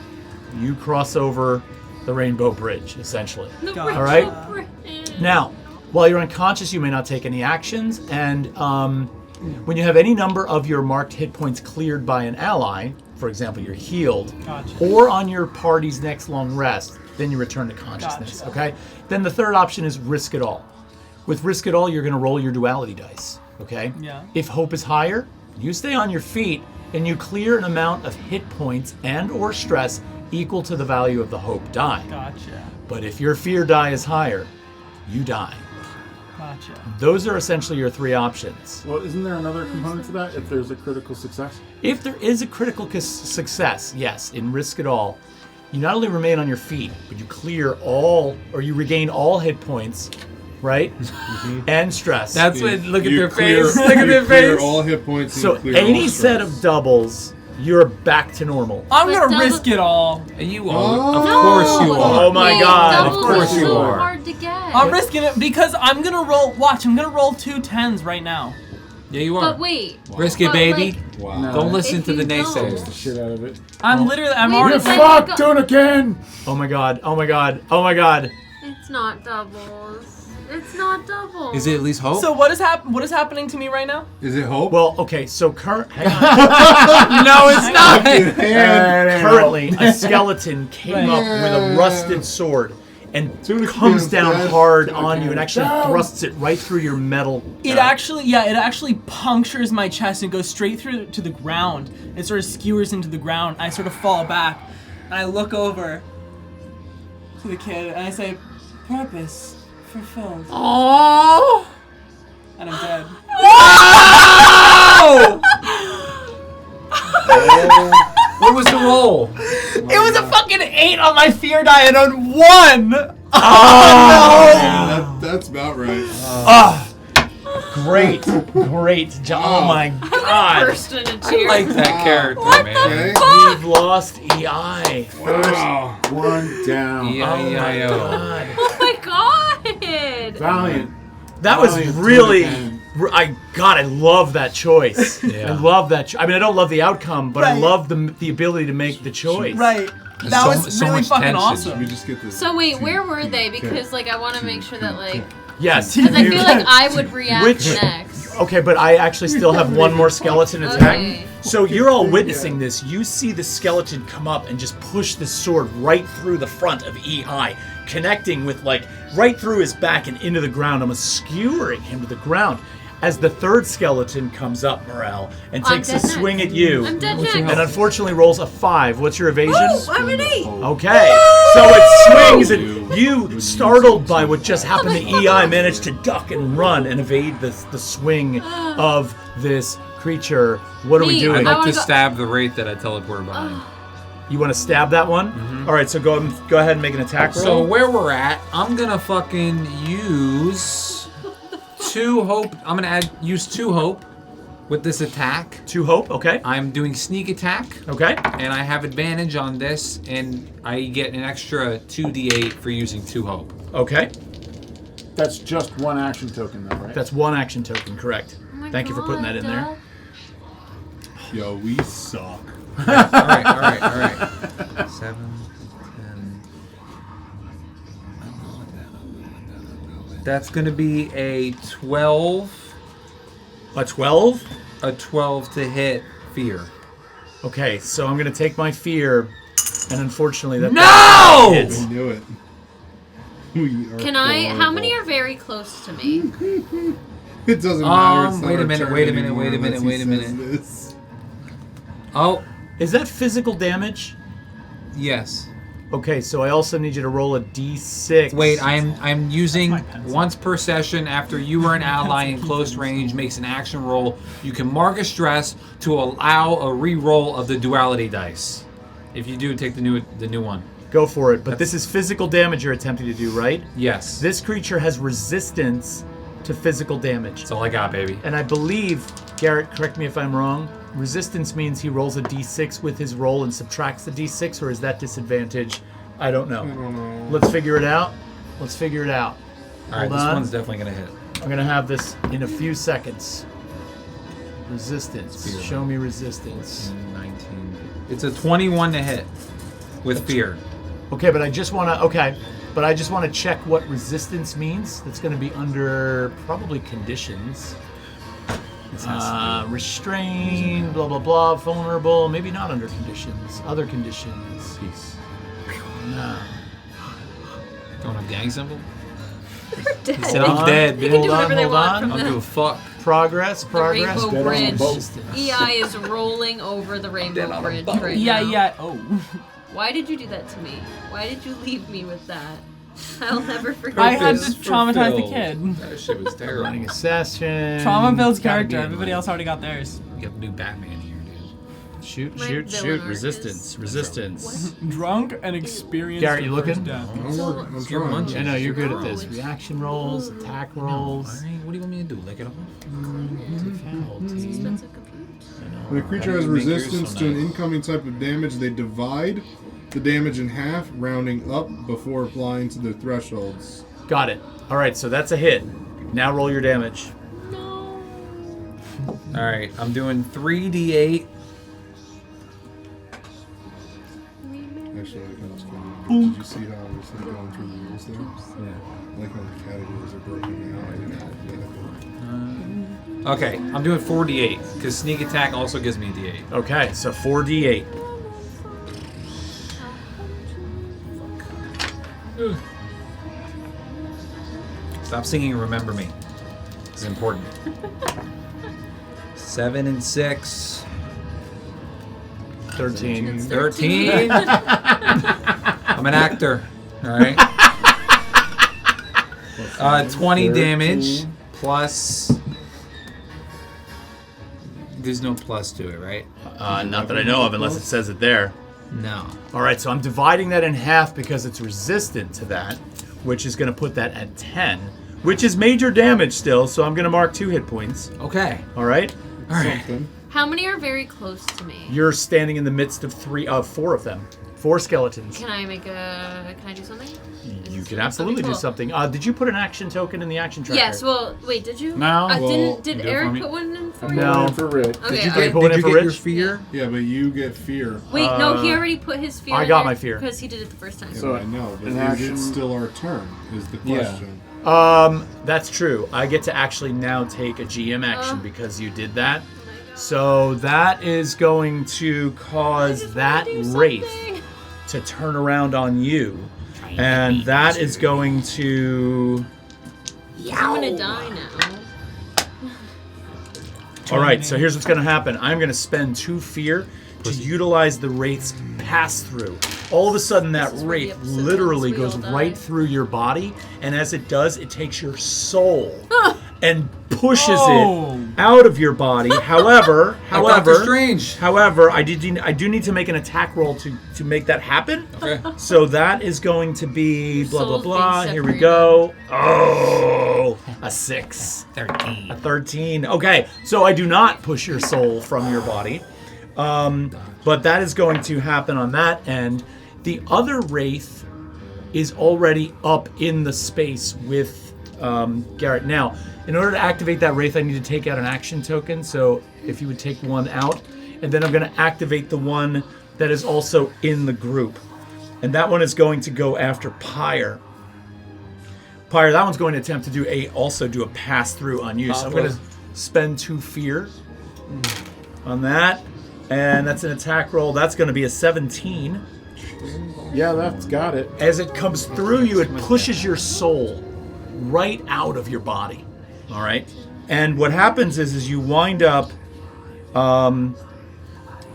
you cross over the Rainbow Bridge, essentially. The Got it. All right? Rainbow Bridge. Now, while you're unconscious, you may not take any actions, and when you have any number of your marked hit points cleared by an ally, for example, you're healed, Gotcha. or on your party's next long rest, then you return to consciousness, Gotcha. okay? Then the third option is risk it all. With risk it all, you're going to roll your duality dice, okay? Yeah. If hope is higher, you stay on your feet, and you clear an amount of hit points and or stress equal to the value of the hope die. Gotcha. But if your fear die is higher, you die. Gotcha. Those are essentially your three options. Well, isn't there another component to that if there's a critical success? If there is a critical success, yes, in risk it all, you not only remain on your feet, but you clear all, or you regain all hit points, right? And stress. That's what. Look at You their clear- face. Look at you their clear face. all hit points. And so you clear all any stress. set of doubles, you're back to normal. I'm But gonna double- risk it all. You Oh. are. Of No. course you are. Oh my Wait, God, of doubles course are you so are. hard to get. I'm risking it because I'm gonna roll. Watch, I'm gonna roll 2 10s right now. Yeah, you are. But wait. Risk it, But, baby. Wow. No. Don't listen If to the you naysayers. don't- The shit out of it. I'm literally. I'm Wait, already. it's like- Fuck, do it again! Oh my God, oh my God, oh my God. It's not doubles. It's not doubles. Is it at least hope? So what is happening to me right now? Is it hope? Well, okay, so hang on. no, it's not. Currently, a skeleton came up with a rusted sword and Tuna comes cans, down Dad. hard Tuna on you and cans. actually thrusts it right through your metal. It actually punctures my chest and goes straight through to the ground. It sort of skewers into the ground. I sort of fall back, and I look over to the kid and I say, "Purpose fulfilled." Oh. And I'm dead. What was the roll? It was a fucking 8 on my fear die and on 1. Yeah, that's about right. Great job. Oh my God. Burst into I tears. like that character, What man. Okay. We've lost EI. Wow. One down. Yeah. God. Oh my god! Valiant. That was Valiant really. again. I love that choice. Yeah. I love that. I mean, I don't love the outcome, but I Right. love the ability to make the choice. Right. That so- was so really much fucking tension. awesome. We just get this. So wait, where were they? Because like I want to make sure that like, Yes. because I you- feel like I would react Which- next. Okay, but I actually still have one more skeleton attack. Okay. So you're all witnessing this. You see the skeleton come up and just push the sword right through the front of EI, connecting with like right through his back and into the ground, almost skewering him to the ground. As the third skeleton comes up, Morale, and I'm takes a dead swing next. at you, I'm dead What's your next. and unfortunately rolls a 5. What's your evasion? I'm an 8. Okay, so it swings, and you, startled by what just happened to EI, managed to duck and run and evade the swing of this creature. What are we Me, doing? I'd I like wanna to go- stab the wraith that I teleported behind. You want to stab that one? All right, so go ahead and make an attack roll. So where we're at, I'm gonna fucking use 2 hope. I'm gonna use 2 hope with this attack. 2 hope, okay. I'm doing sneak attack, Okay. and I have advantage on this, and I get an extra 2d8 for using 2 hope. Okay. That's just one action token, though, right? That's one action token, correct. Oh my Thank you for putting that in there. God. Yo, we suck. All right. 7, 10. That's gonna be a 12. A 12? A 12 to hit fear. Okay, so I'm going to take my fear, and unfortunately that No! hits. We knew it. We are Can I? How horrible. many are very close to me? It doesn't matter. It's not wait a our minute, turn wait a minute, anymore wait a unless minute, he wait a says minute. this. Oh, Is that physical damage? yes. Okay, so I also need you to roll a d6. Wait, I'm using That's my pencil. once per session after you or an ally in close range makes an action roll. You can mark a stress to allow a re-roll of the duality dice. If you do, take the new one. Go for it. But this is physical damage you're attempting to do, right? Yes. This creature has resistance to physical damage. That's all I got, baby. And I believe, Garret, correct me if I'm wrong, resistance means he rolls a d6 with his roll and subtracts the d6, or is that disadvantage? I don't know. I don't know. Let's figure it out. All right, Hold this on. one's definitely gonna hit. I'm gonna have this in a few seconds. Resistance. Fear. Show me resistance. 19. It's a 21 to hit with fear. Okay, but I just want to check what resistance means. That's going to be under probably conditions. Restrained, blah blah blah, vulnerable. Maybe not under conditions. Other conditions. Peace. No. Don't have gang symbol? Dead. He said I'm dead, They bitch. can do whatever they Hold want on. from I don't give a the fuck. Progress. Rainbow Dead on Bridge. boat. Resistance. EI is rolling over the Rainbow Bridge right now. Yeah. Oh. Why did you do that to me? Why did you leave me with that? I'll never forget. I had Purpose to traumatize the fulfilled. kid. That shit was terrible. Running a session. Trauma builds Gotta character. be in Everybody line. else already got theirs. You got the new Batman here, dude. Shoot, My shoot, villain shoot. arc Resistance. is- Resistance. Drunk and experienced. Garret, you at first looking? death. I'm working. I'm You're trying. munching. I know you're good at No, this. it's- Reaction rolls, attack rolls. Alright, what do you want me to do? Lick it off? Expensive computer. When a creature has Make yours resistance so to an nice. incoming type of damage, they divide the damage in half, rounding up before applying to their thresholds. Got it. All right, so that's a hit. Now roll your damage. No. Alright, I'm doing 3d8. Actually, that was cool. Did you see how I was going through the rules there? Yeah. Like how the categories are broken down. Okay, I'm doing 4d8 because sneak attack also gives me a d8. Okay, so 4d8. Stop singing "Remember Me." It's important. 7 and 6. 13. 13. I'm an actor. All right. 20 damage plus. There's no plus to it, right? Not that I know of, unless it says it there. No. All right, so I'm dividing that in half because it's resistant to that, which is going to put that at 10, which is major damage still, so I'm going to mark 2 hit points. Okay. All right? All right. How many are very close to me? You're standing in the midst of 4 of them. 4 skeletons. Can I do something? You can absolutely do cool. something. Did you put an action token in the action tracker? Yes. Well, wait. Did you? No. Well, Did you do it for Eric me? put one in for No. you? For Rick. Okay. Did you okay. get put one in Did for you get your Rich? fear? Yeah, but you get fear. Wait, no. He already put his fear. I in got there my fear. because he did it the first time. So I know, but an is action- it still our turn? Is the question. That's true. I get to actually now take a GM action because you did that. Oh my God. So that is going to cause that Do wraith something. to turn around on you. And that is going to... I'm gonna die now. All right, so here's what's going to happen. I'm going to spend 2 fear to utilize the wraith's pass-through. All of a sudden, that This is where the wraith episode literally ends. We goes all die. right through your body, and as it does, it takes your soul and pushes Oh. it out of your body. However, Doctor Strange. I do need to make an attack roll to make that happen. Okay. So that is going to be blah blah Soul's blah. being Here we separated. go. Oh, a 6. 13. A 13. Okay, so I do not push your soul from your body. But that is going to happen on that end. The other wraith is already up in the space with Garret. Now, in order to activate that wraith, I need to take out an action token. So if you would take one out, and then I'm going to activate the one that is also in the group. And that one is going to go after Pyre. Pyre, that one's going to attempt to also do a pass through on you. So I'm going to spend 2 fear on that. And that's an attack roll. That's going to be a 17. Yeah, that's got it. As it comes through you, it pushes your soul right out of your body. All right? And what happens is you wind up...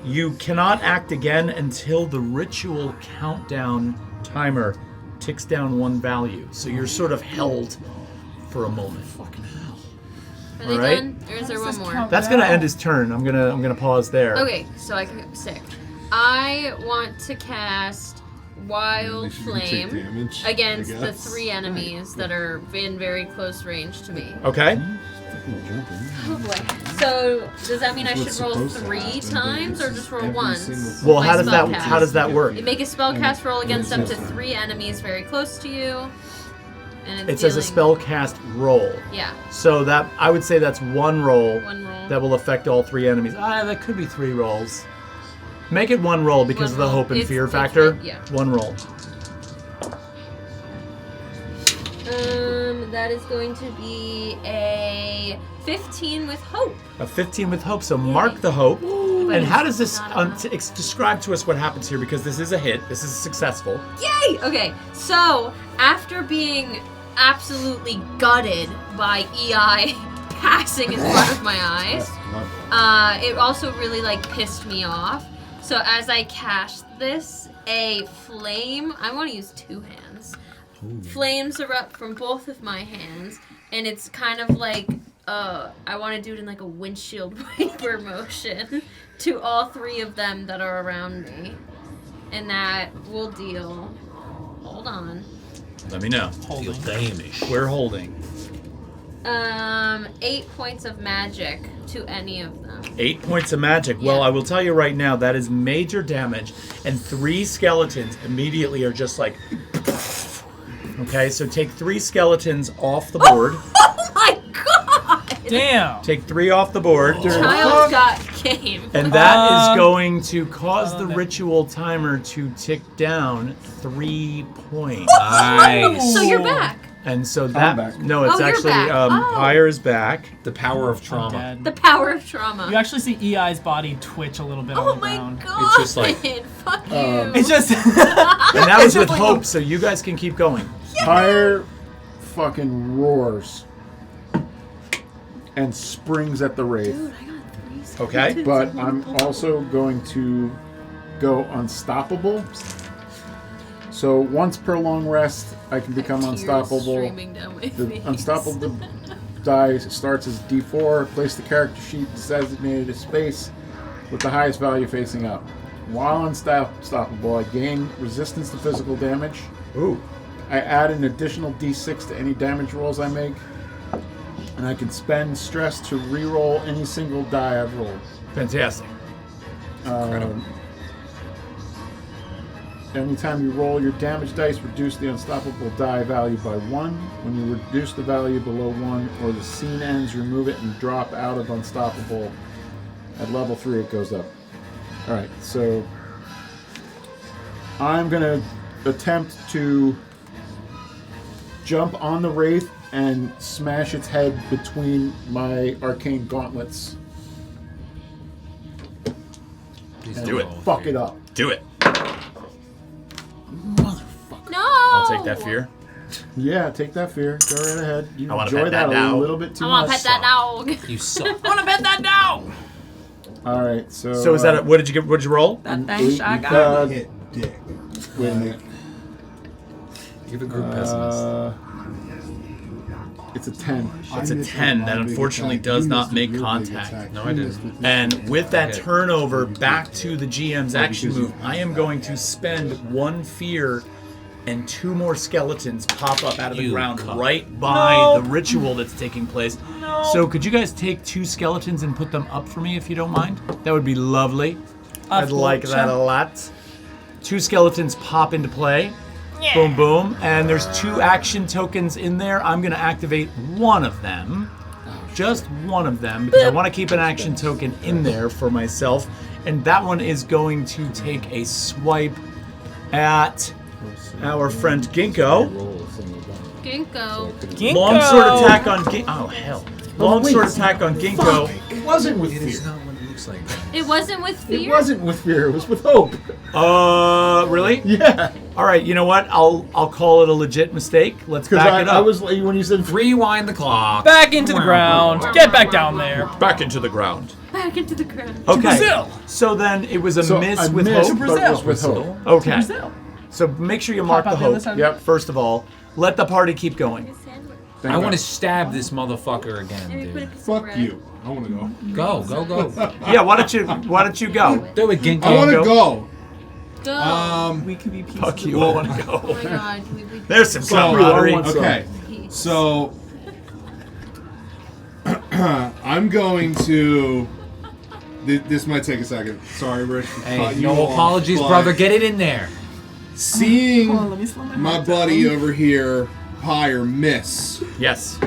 you cannot act again until the ritual countdown timer ticks down 1 value. So you're sort of held for a moment. Fucking hell. Are they Alright. done? Or is there one more? That's gonna end his turn. I'm gonna pause there. Okay, so I can sick. I want to cast Wild At least you can take Flame damage, against I the guess. 3 enemies that are in very close range to me. Okay. Oh boy. So does that mean I That's should what's roll supposed to 3 happen, times or just roll every once? single Well, My how does spell that cast. work? You make a spellcast roll against up to 3 enemies very close to you. And It says a dealing- spell cast roll. Yeah, So that I would say that's one roll. one roll. That will affect all 3 enemies. That could be 3 rolls. Make it 1 roll because of One the roll. hope and It's- fear it's factor. right, yeah. 1 roll. That is going to be a 15 with hope. A 15 with hope. So mark the hope. But And how it's does this not enough. describe to us what happens here? Because this is a hit. This is successful. Yay! Okay, so after being absolutely gutted by EI passing in front of my eyes, it also really like pissed me off. So as I cast this, a flame, I want to use 2 hands. Flames erupt from both of my hands, and it's kind of like I want to do it in like a windshield wiper motion to all 3 of them that are around me, and that will deal. Hold on. Let me know. Holding. Damage. We're holding. 8 points of magic to any of them. 8 points of magic. Well, Yeah. I will tell you right now, that is major damage, and 3 skeletons immediately are just like. Okay, so take 3 skeletons off the board. Oh my god! Damn. Take 3 off the board. Child got game. And that is going to cause the no. ritual timer to tick down 3 points. Nice. So you're back. And so that back. no, it's Oh, you're actually back. Oh. Pyre is back. The power of I'm trauma. dead. The power of trauma. You actually see EI's body twitch a little bit Oh on the my ground. god! It's just like- Fuck you. It's just. And that was It's with just like hope, so you guys can keep going. Pyre fucking roars and springs at the wraith. Dude, I got 3 Okay. skeletons But in one I'm pull. also going to go unstoppable. So once per long rest, I can become Tears unstoppable. streaming down my The face. unstoppable die starts as D4. Place the character sheet designated as space with the highest value facing up. While unstoppable, I gain resistance to physical damage. Ooh. I add an additional D6 to any damage rolls I make. And I can spend stress to re-roll any single die I've rolled. Fantastic. Anytime you roll your damage dice, reduce the unstoppable die value by 1. When you reduce the value below 1 or the scene ends, remove it and drop out of unstoppable. At level 3, it goes up. Alright, so I'm going to attempt to jump on the Wraith and smash its head between my arcane gauntlets. Please And Do it. fuck it up. Do it. No! I'll take that fear. Yeah, take that fear. Go right ahead. You I wanna enjoy pet that that a dog. little bit too I want to much. pet that dog. You suck. I want to bet that down. All right, so. So is that what did you get? What did you roll? That an thing 8 shot got because- Hit dick. Wait a minute. Give a group pessimist. It's a 10. It's a 10 that unfortunately does not make contact. No, I didn't. And with that Okay. turnover back to the GM's action move, I am going to spend 1 fear and 2 more skeletons pop up out of the You ground cunt. right by No. the ritual that's taking place. No. So could you guys take 2 skeletons and put them up for me if you don't mind? That would be lovely. I'd like that a lot. 2 skeletons pop into play. Boom, boom. And there's 2 action tokens in there. I'm going to activate one of them. Just one of them, because I want to keep an action token in there for myself. And that one is going to take a swipe at our friend Ginkgo. Ginkgo. Longsword attack on Ginkgo. Oh, hell. Longsword attack on Ginkgo. It wasn't with It is fear. not what it looks like. It wasn't with fear? It wasn't with fear. It was with hope. Really? Yeah. All right, you know what? I'll call it a legit mistake. Let's Because back it up. I was like, when you said Rewind the clock. Back into the ground. Get back down there. back into the ground. Back into the ground. Okay. Brazil. So then it was a so miss I with missed, hope. but it was with Brazil. hope. Okay. Brazil. So make sure you mark Pop the out the other hope. side. Yep. First of all, let the party keep going. Thank I want to God. stab this motherfucker again, Maybe put a dude. piece of Fuck bread. you. I want to go. Go. Yeah, why don't you go? Do it, Ginkgo. I want to go. go. We could be peaceful. Fuck you, I want to Oh go. my god. There's some So, camaraderie. Okay. So I'm going to. This might take a second. Sorry, Rich. for Hey, cutting you no off, apologies, but brother. Get it in there. Hold on, Seeing let me slow my my mic buddy down. over here Pyre miss. Yes.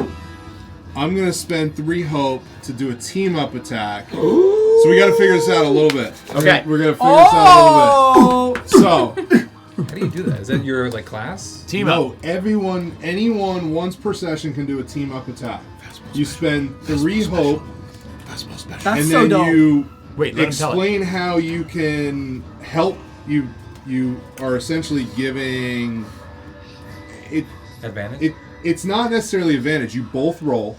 I'm gonna spend 3 hope to do a team up attack. So we gotta figure this out a little bit. Okay. We're gonna figure this out a little bit. So How do you do that? Is that your like class? Team no, up. anyone once per session can do a team up attack. You spend 3 hope, That's and so then dope. you Wait, let him tell it. explain how you can help. You are essentially giving it. Advantage? It's not necessarily advantage. You both roll.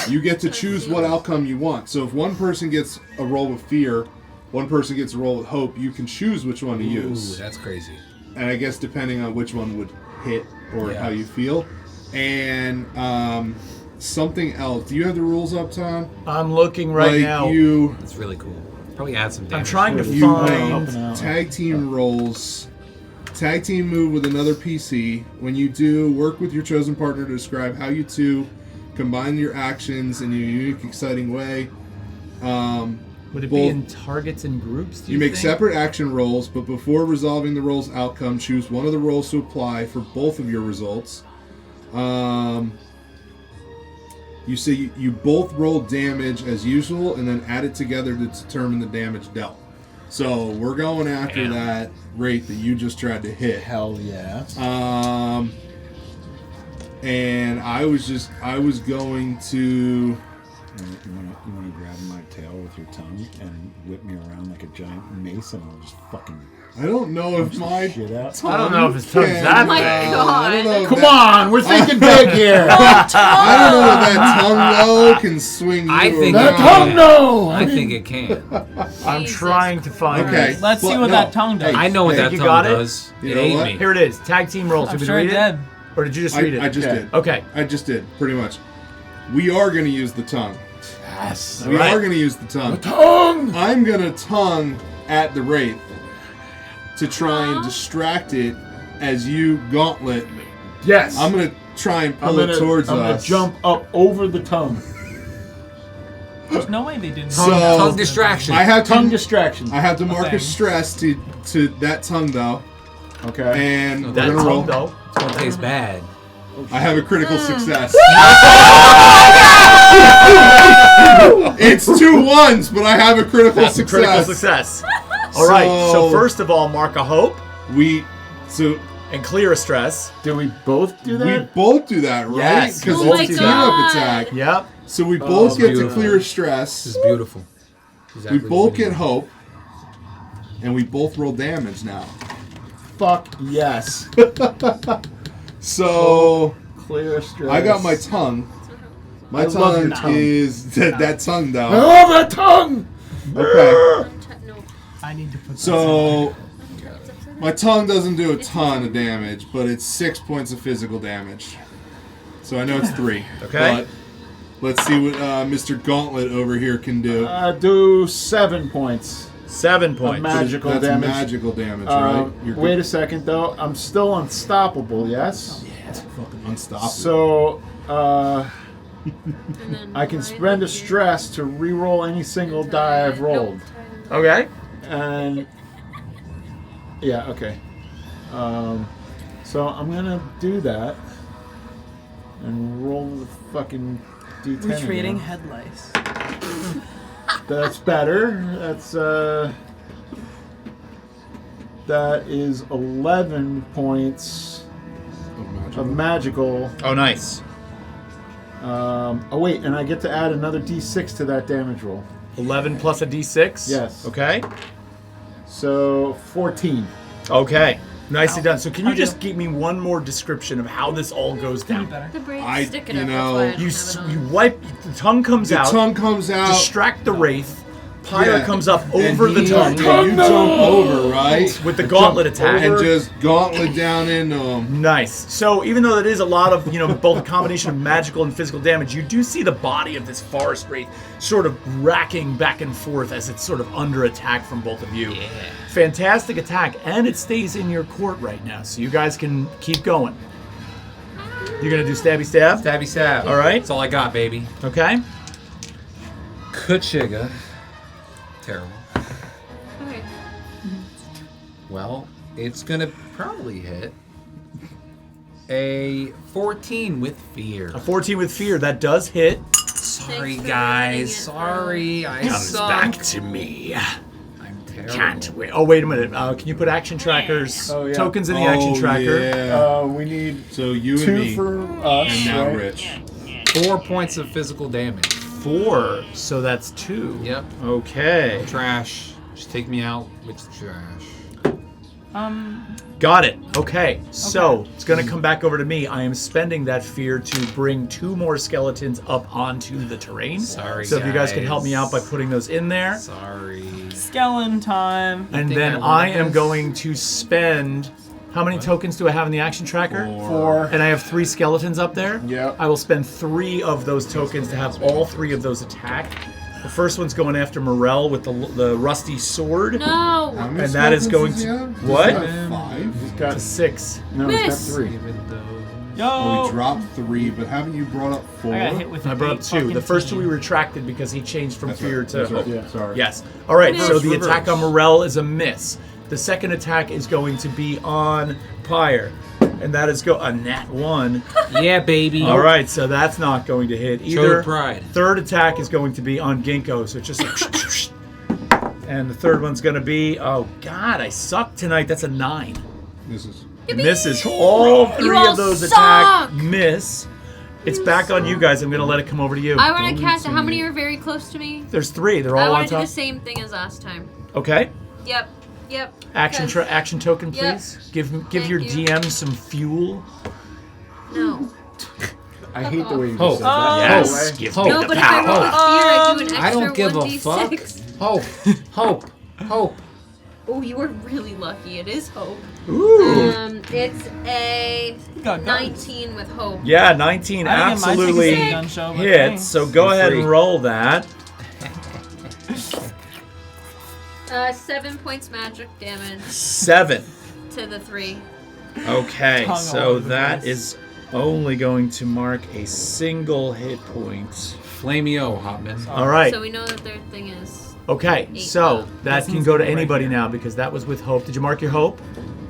You get to choose what outcome you want. So if one person gets a roll with fear, one person gets a roll with hope, you can choose which one to use. Ooh, that's crazy. And I guess depending on which one would hit or Yeah. how you feel. And something else. Do you have the rules up, Tom? I'm looking right now. That's really cool. Probably add some damage. I'm trying to You find. out. tag team rolls. Tag team move with another PC. When you do, work with your chosen partner to describe how you two combine your actions in a unique, exciting way. Would it both- be in targets and groups? Do You make think? separate action rolls, but before resolving the roll's outcome, choose one of the rolls to apply for both of your results. You say you both roll damage as usual, and then add it together to determine the damage dealt. So we're going after Damn. that rate that you just tried to hit. Hell yeah. And I was going to. You want to grab my tail with your tongue and whip me around like a giant mace, and I'll just fucking I don't know if my shit out. I don't know if his tongue's that Oh my big. God. I don't know if Come that, on, we're thinking big here. I don't know if that tongue though can swing you I think around. it can. no! I think it can. I'm Jesus trying to find. Okay. it. Let's see But what no. that tongue does. I know what Hey, that you tongue got it? does. You It know ate what? me. Here it is. Tag team rolls. I'm Did sure we it read did. Or did you just read it? I just Okay. did. Okay. I just did, pretty much. We are going to use the tongue. Yes. We Right. are going to use the tongue. Tongue! I'm going to tongue at the Wraith to try and distract it as you gauntlet. Yes. I'm going to try and pull it towards I'm us. gonna jump up over the tongue. There's no way they didn't. So- Tongue distraction. I have Tongue to, distraction. I have to mark a thing. stress to that tongue though, Okay. and we're That gonna roll. tongue, though. It's gonna taste bad. I have a critical success. It's 2 1s, but I have a critical That's a success. critical success. All right. So So- first of all, mark a hope So and clear a stress. Do we both do we that? both do that, right? Yes. Because Oh it's my a team God. up attack. Yep. So we both get to beautiful. clear a This stress. is beautiful. Exactly We both what we get need. hope, and we both roll damage now. Fuck yes. So Clear stress. I got my tongue. My I love your tongue tongue. is that tongue I though. love that tongue! Okay. No. I need to put. So my tongue doesn't do a ton of damage, but it's 6 points of physical damage. So I know it's 3. Okay. But let's see what Mr. Gauntlet over here can do. Do 7 points. 7 points. magical That's damage. magical damage, right? You're Wait a second though. I'm still unstoppable, yes? unstoppable. So And then I can mine spend a would be- stress to re-roll any single die I've rolled. Okay. And yeah, okay. So I'm gonna do that and roll the fucking d10. Retreating again. head lice. That's better. That's that is 11 points of magical. Oh, nice. Oh wait, and I get to add another d6 to that damage roll. 11 plus a d6. Yes. Okay. So 14. Okay. Nicely done. So can you How just do- give me one more description of how this all goes Could be down? better. The braid's I- sticking you up. know, That's why I You don't have it you on. wipe the tongue comes The out. tongue comes out. Distract the wraith. Pyre Yeah. comes up and over the he- tongue and you jump over, right? with the gauntlet attack. And just gauntlet down into him. Nice. So even though it is a lot of, both a combination of magical and physical damage, you do see the body of this forest wraith sort of racking back and forth as it's sort of under attack from both of you. Yeah. Fantastic attack, and it stays in your court right now, so you guys can keep going. You're gonna do stabby stab? Stabby stab. All right. That's all I got, baby. Okay. Kuchiga. Terrible. Okay. Well, it's gonna probably hit. A 14 with fear. A 14 with fear. That does hit. Sorry, Thanks for guys. ruining it. Sorry, I Comes suck. back to me. I'm terrible. Can't wait. Oh, wait a minute. Can you put action trackers, Oh, yeah. tokens in the action tracker? Yeah. We need So you and 2 me, for us, and now right? Rich. 4 points of physical damage. 4. So that's 2. Yep. Okay. Trash. Just take me out with the trash. Got it. Okay. So it's going to come back over to me. I am spending that fear to bring 2 more skeletons up onto the terrain. Sorry, So if you guys can help guys. me out by putting those in there. Sorry. Skeleton time. And think then I I want am this? going to spend... How many tokens do I have in the action tracker? 4. And I have 3 skeletons up there? Yep. I will spend 3 of those tokens to have all 3 of those attack. The first one's going after Morel with the rusty sword. No. How many And that is skeletons going does he to- have? what? Does he have 5? He's got To 6. no. He's got Miss. 3. Even though. Oh, we Yo. dropped 3, but haven't you brought up 4? I got hit with I an brought up 8 2. The fucking first 2 we 10. retracted because he changed from That's fear right. to That's right. hope. Yeah. Sorry. Yes. All right, so Miss. the Reverse. attack on Morel is a miss. The second attack is going to be on Pyre. And that is a nat 1. Yeah, baby. All right, so that's not going to hit either. Showed pride. Third attack is going to be on Ginkgo, so it's just like... And the third one's going to be... Oh, God, I suck tonight. That's a 9. This is. Misses. All 3 all of those suck. attack miss. It's back on you guys. I'm going to let it come over to you. I want to cast. How many are very close to me? There's 3. They're I all on want to do the top. same thing as last time. Okay. Yep. Yep. Action 'cause- action token, Yep. please. Give Thank your you. DM some fuel. No. I hate the way you Hope. just said that. Yes. Hope. Give Hope. me No, the but if I roll power. a fear, I do an extra I don't give a 1d6. fuck. Hope. Hope. Oh, you were really lucky. It is hope. Ooh. It's a Got guns. 19 with hope. Yeah, 19 I didn't get my absolutely tickets to the gun show, but hits. thanks. So go ahead and roll that. 7 points magic damage 7. to the 3. Okay, Tongue all so over the that place. is only going to mark a single hit point. Flameo, Hotman. All right. So we know that their thing is. Okay, 8. so that can Lessons go to right anybody here. now because that was with hope. Did you mark your hope?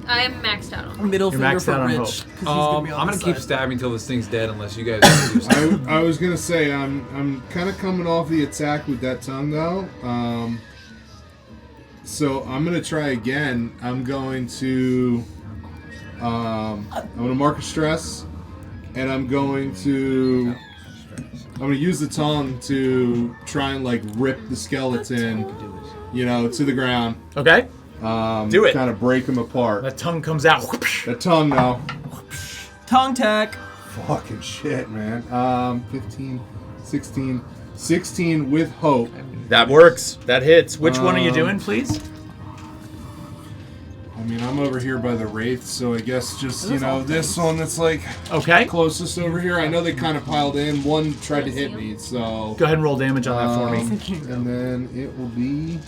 I am maxed out on. Middle You're finger maxed for out on Rich. hope. 'cause he's gonna be on I'm the gonna keep side. stabbing till this thing's dead unless you guys do something. I was gonna say I'm kind of coming off the attack with that tongue though. So I'm gonna try again. I'm going to mark a stress, and I'm going to use the tongue to try and like rip the skeleton, to the ground. Okay. Do it. Kind of break them apart. That tongue comes out. That tongue now. Tongue tech. Fucking shit, man. 15, 16 with hope. That works. That hits. Which one are you doing, please? I mean, I'm over here by the wraith, so I guess just this one that's like Okay. closest over here. I know they kind of piled in. One tried to hit me, so Go ahead and roll damage on that for me. and then it will be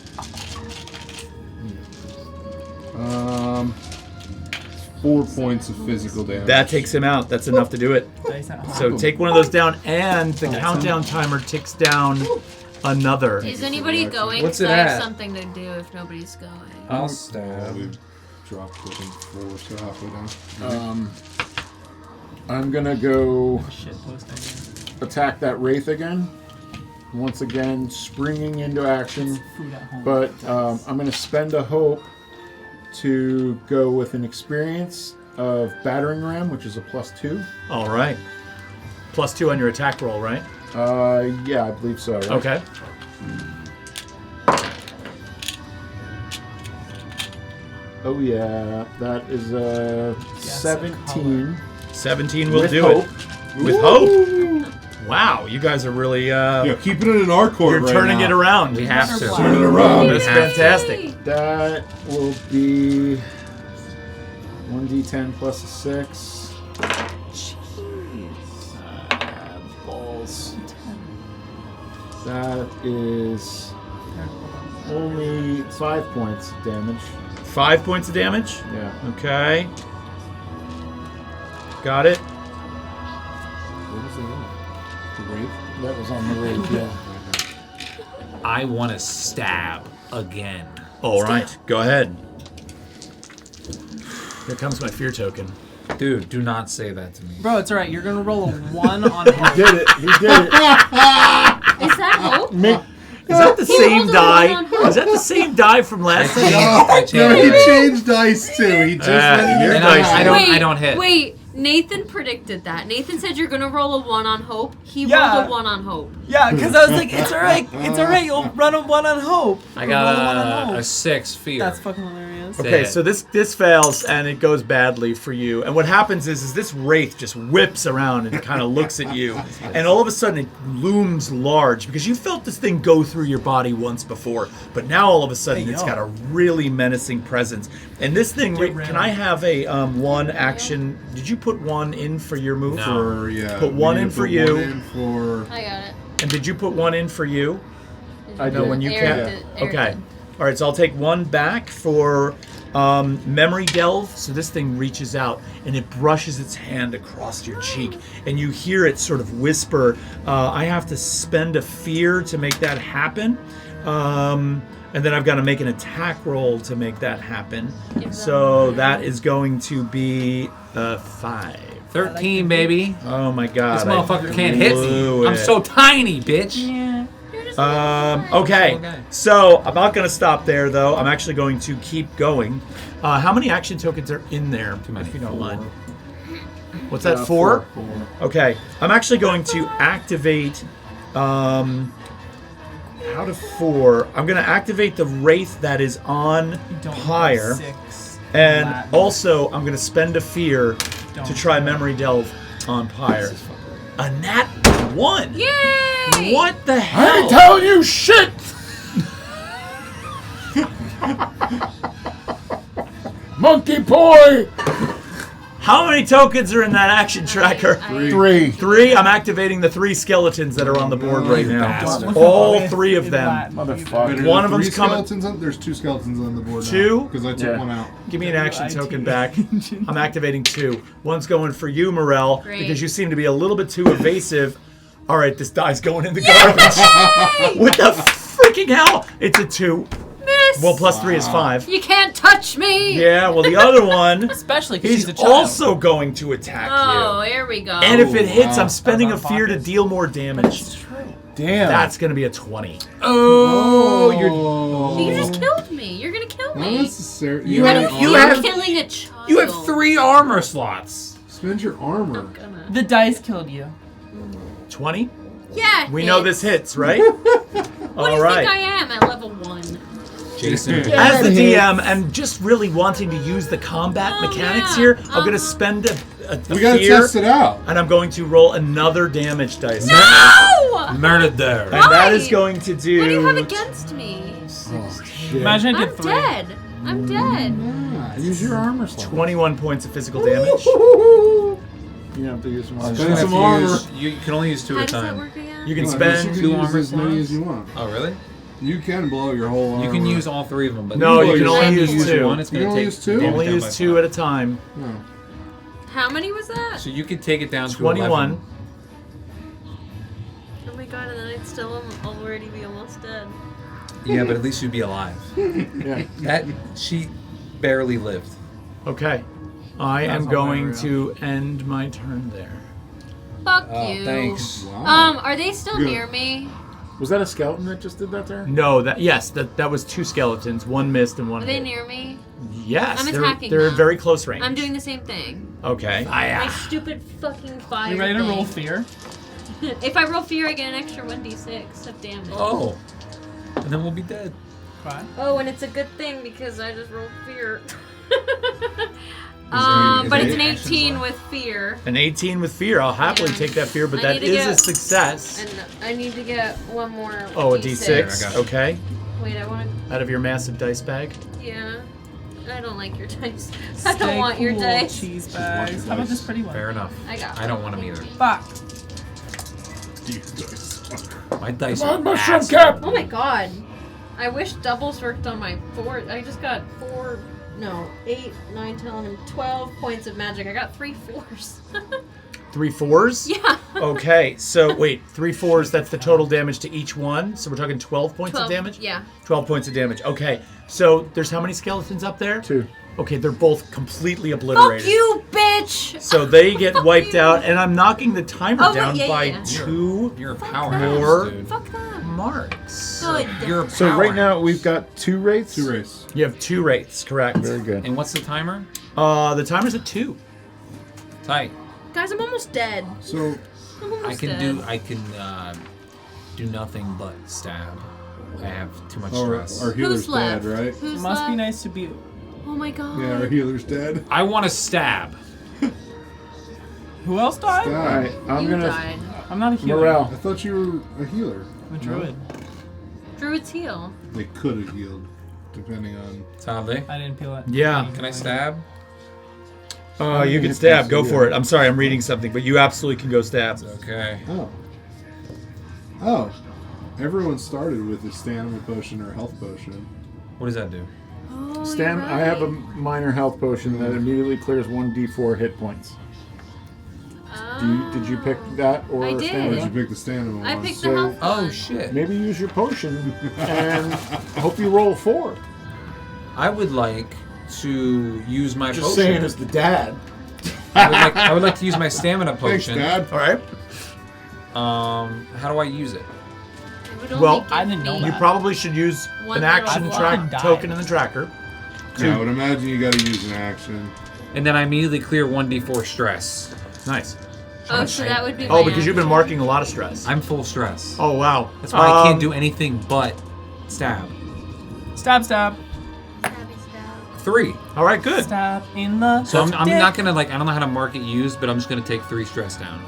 4 points of physical damage. That takes him out. That's enough to do it. So take one of those down, and the countdown timer ticks down another. Is anybody going? What's 'Cause it I have at? something to do if nobody's going. I'll stab. we dropped I think 4, so halfway down. I'm gonna go Shit post idea. attack that wraith again. Once again, springing into action. Food at home. But I'm going to spend a hope to go with an experience of battering ram, which is a +2. All right. +2 on your attack roll, right? Yeah, I believe so. Right? Okay. Oh yeah, that is a Guess 17. 17 will With do hope. it. With hope. Wow, you guys are really Yeah, keeping it in our court you're right turning now. it around. We have to. Turning it around. That's fantastic. That will be 1d10 plus a 6. Balls. That is only 5 points of damage. 5 points of damage. Yeah. Okay. Got it. What was that? The wraith? That was on the raid, yeah. I want to stab again. All right. Go ahead. Here comes my fear token. Dude, do not say that to me. Bro, it's alright. You're gonna roll a 1 on hope. He did it. He did it. Is that hope? Is that the He same rolled a die? one on hope. Is that the same die from last I time? changed No, he it. changed dice too. He just went your And dice. I don't hit. Wait, Nathan predicted that. Nathan said you're gonna roll a 1 on hope. He Yeah. rolled a 1 on hope. Yeah, because I was like, it's alright. It's alright. You'll run a 1 on hope. I Or roll a 1 on got hope. a 6 fear. That's fucking hilarious. Okay, Dead. so this fails and it goes badly for you. And what happens is this wraith just whips around and kind of looks at you, and all of a sudden it looms large because you felt this thing go through your body once before, but now all of a sudden Hey, it's yo. got a really menacing presence. And this thing, Get can rid. I have a 1 action? Did you put 1 in for your move? No. For, yeah. Put we one need in to for put you. one in for. I got it. And did you put 1 in for you? I No, did. when you Eric can't. did- Eric Okay. did. All right, so I'll take 1 back for memory delve. So this thing reaches out and it brushes its hand across your cheek, and you hear it sort of whisper, I have to spend a fear to make that happen. And then I've got to make an attack roll to make that happen. So that is going to be 5. 13, baby. Oh my god. This I motherfucker can't hit blew me. I'm it. so tiny, bitch. Yeah. You're just a little guy. Okay, Okay. so I'm not going to stop there, though. I'm actually going to keep going. How many action tokens are in there? Too many. If you don't mind. What's that, 4? Okay, I'm actually going to activate... out of 4, I'm going to activate the Wraith that is on You don't Pyre. have 6. And Latin. also, I'm going to spend a fear to Don't try do it. Memory Delve on Pyre. A nat 1! Yay! What the I hell? ain't telling you shit! Monkey boy! How many tokens are in that action tracker? 3. 3. I'm activating the 3 skeletons that are on the board right now. bastard. All 3 of them. Motherfucker. One of Three them's coming- skeletons on, there's 2 skeletons on the board now. 2? Because I took Yeah. one out. Give me an action IT. token back. I'm activating 2. One's going for you, Morel, Great. because you seem to be a little bit too evasive. All right, this die's going in the garbage. What the freaking hell? It's a 2. Miss! Well, plus 3 is 5. You can't touch me! Yeah, well, the other one, Especially because he's she's a child. also going to attack Oh, you. here we go. And if it hits, wow. I'm spending a That was on fear to pockets. deal more damage. It's true. Damn. That's going to be a 20. Oh, You just killed me. You're gonna kill Not me. necessary. You have have- an you You're armor? have- killing a child. You have 3 armor slots. Spend your armor. I'm gonna. The dice killed you. 20? Yeah. We know hits. this hits, right? What do All you right. think I am at level 1? Jason. As the Hits. DM and just really wanting to use the combat Oh, mechanics yeah. here, I'm going to Uh-huh. spend a We gotta fear, test it out. and I'm going to roll another damage dice. No! Murder. And that is Why? going to do... What do you have against me? Oh, shit. Imagine I I'm did 3. dead. I'm dead. Use your armor slot. 21 points of physical damage. You have to use some armor. Spend some You armor. can only use 2 How at a does that time. work again? You can You spend... can 2 use armor as many slots? as you want. Oh, really? You can blow your whole armor. You can use all 3 of them, but No, if you can only use use 2. one. It's You going can to only take use 2? damage Only down use by 2 five. at a time. No. How many was that? So you could take it down to 21. 11. Oh my god, and then I'd still already be almost dead. Yeah, but at least you'd be alive. Yeah. That she barely lived. Okay. I am all going very to end my turn there. Fuck Oh, you. thanks. Wow. Are they still Good. near me? Was that a skeleton that just did that there? No, that was 2 skeletons. 1 missed and 1 Are they hit. near me? Yes, I'm they're attacking they're them. very close range. I'm doing the same thing. Okay. My stupid fucking fire. You ready to thing. roll fear? If I roll fear, I get an extra 1d6 of damage. Oh. And then we'll be dead. Fine. Oh, and it's a good thing because I just rolled fear. is But it it's an actions 18 left? with fear. An 18 with fear. I'll happily Yeah. take that fear, but I that need to is a get- success. And I need to get one more. Oh, a There, I D6. got you. Okay. Wait, I want to. Out of your massive dice bag. Yeah. I don't like your dice. I don't Stay want your cool, dice. Cheese want bags. your How about dice. this pretty one? Fair enough. I got. I don't want them Thank either. you. Fuck. My dice Come are on, mushroom ass. cap! Oh my god. I wish doubles worked on my 4. I just got 8, 9, 10, 11, 12 points of magic. I got 3 4s. 3 4s? Yeah. Okay, so wait, 3 4s, that's the total damage to each one. So we're talking 12 points of damage? Yeah. 12 points of damage. Okay, so there's how many skeletons up there? 2. Okay, they're both completely obliterated. Fuck you, bitch! So they get wiped you. out, and I'm knocking the timer Oh, down yeah, by yeah. 2 You're a Fuck powerhouse, more. dude. Fuck that. marks. Good. You're a So right now powerhouse. we've got 2 rates. 2 race. You have 2 rates, correct? Very good. And what's the timer? The timer's at 2. Tight. Guys, I'm almost dead. So I'm almost I can dead. do nothing but stab. I have too much our stress. healer's Who's left? dead, right? It Who's must left? be nice to be. Oh my god. Yeah, our healer's dead. I want to stab. Who else died? All right, I'm You gonna died. I'm not a healer. morale. I thought you were a healer. I'm a druid. Druids heal. They could have healed, depending on. Sadly. I didn't peel it. Yeah. Can I stab? You can stab. Go for it. I'm sorry, I'm reading something, but you absolutely can go stab. Okay. Oh. Everyone started with a stamina potion or a health potion. What does that do? Oh, Stam. you're I have a right. minor health potion that immediately clears 1d4 hit points. Did you pick that or I did. stamina? Did you pick the stamina one? I picked So- the health Oh one. shit. Maybe use your potion and hope you roll 4. I would like to use my Just potion. saying, as the dad. I would like to use my stamina Thanks, potion. Dad. All right. How do I use it? It would only Well, give I didn't know me- You that. probably should use One an action little track one. token in the tracker. Yeah, I would imagine you got to use an action. And then I immediately clear 1d4 stress. Nice. Oh, so that would be. Oh, my because you've been action. marking a lot of stress. I'm full stress. Oh, wow. That's why I can't do anything but stab. Stab, stab, 3. All right, good. stab in the. So I'm dick. not gonna I don't know how to mark it used, but I'm just gonna take 3 stress down.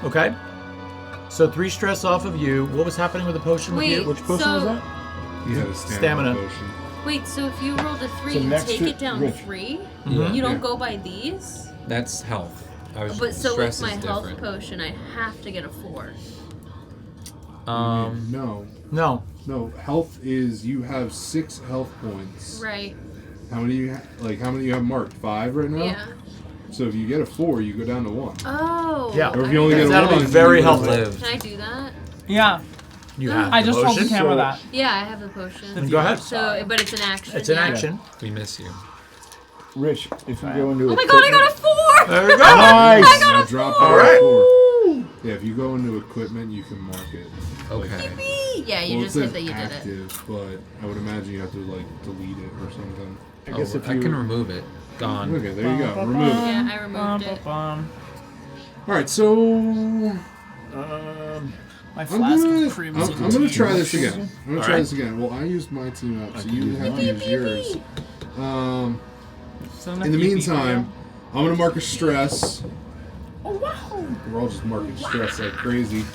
Okay. So 3 stress off of you. What was happening with the potion with Wait, you? Which potion so, was that? You had a stamina Stamina. potion. Wait, so if you rolled a 3 So and next take to it down Rich. 3, Mhm. you don't Yeah. go by these? That's health. I was But so with stress my is health different. potion, I have to get a 4. No. No. Health is you have 6 health points. Right. How many you how many you have marked? 5 right now. Yeah. So if you get a 4, you go down to 1. Oh. Yeah. Or if you only get a That'll be 1, very you helpful. Live. Can I do that? Yeah, You have I the just told the potion. camera So- that. Yeah, I have the potion. Then go ahead. So, but it's an action. It's an yeah. action. We miss you. Rich, if you go into Oh my god, I got a 4! There you go. Nice! I got Now a drop 4! down All right. to 4. Yeah, if you go into equipment, you can mark it. Okay. Yeah, you Well, just it hit says that you did it. active, but I would imagine you have to delete it or something. I guess if I you can remove it. Gone. Okay, there you go. Remove it. Yeah, I removed it. All right, so My I'm flask gonna, of crimson. I'm gonna try this again. I'm gonna All try right. this again. Well, I used my team up, so you have to use yours. In the meantime, I'm gonna mark a stress. Oh wow! We're all just marking stress like crazy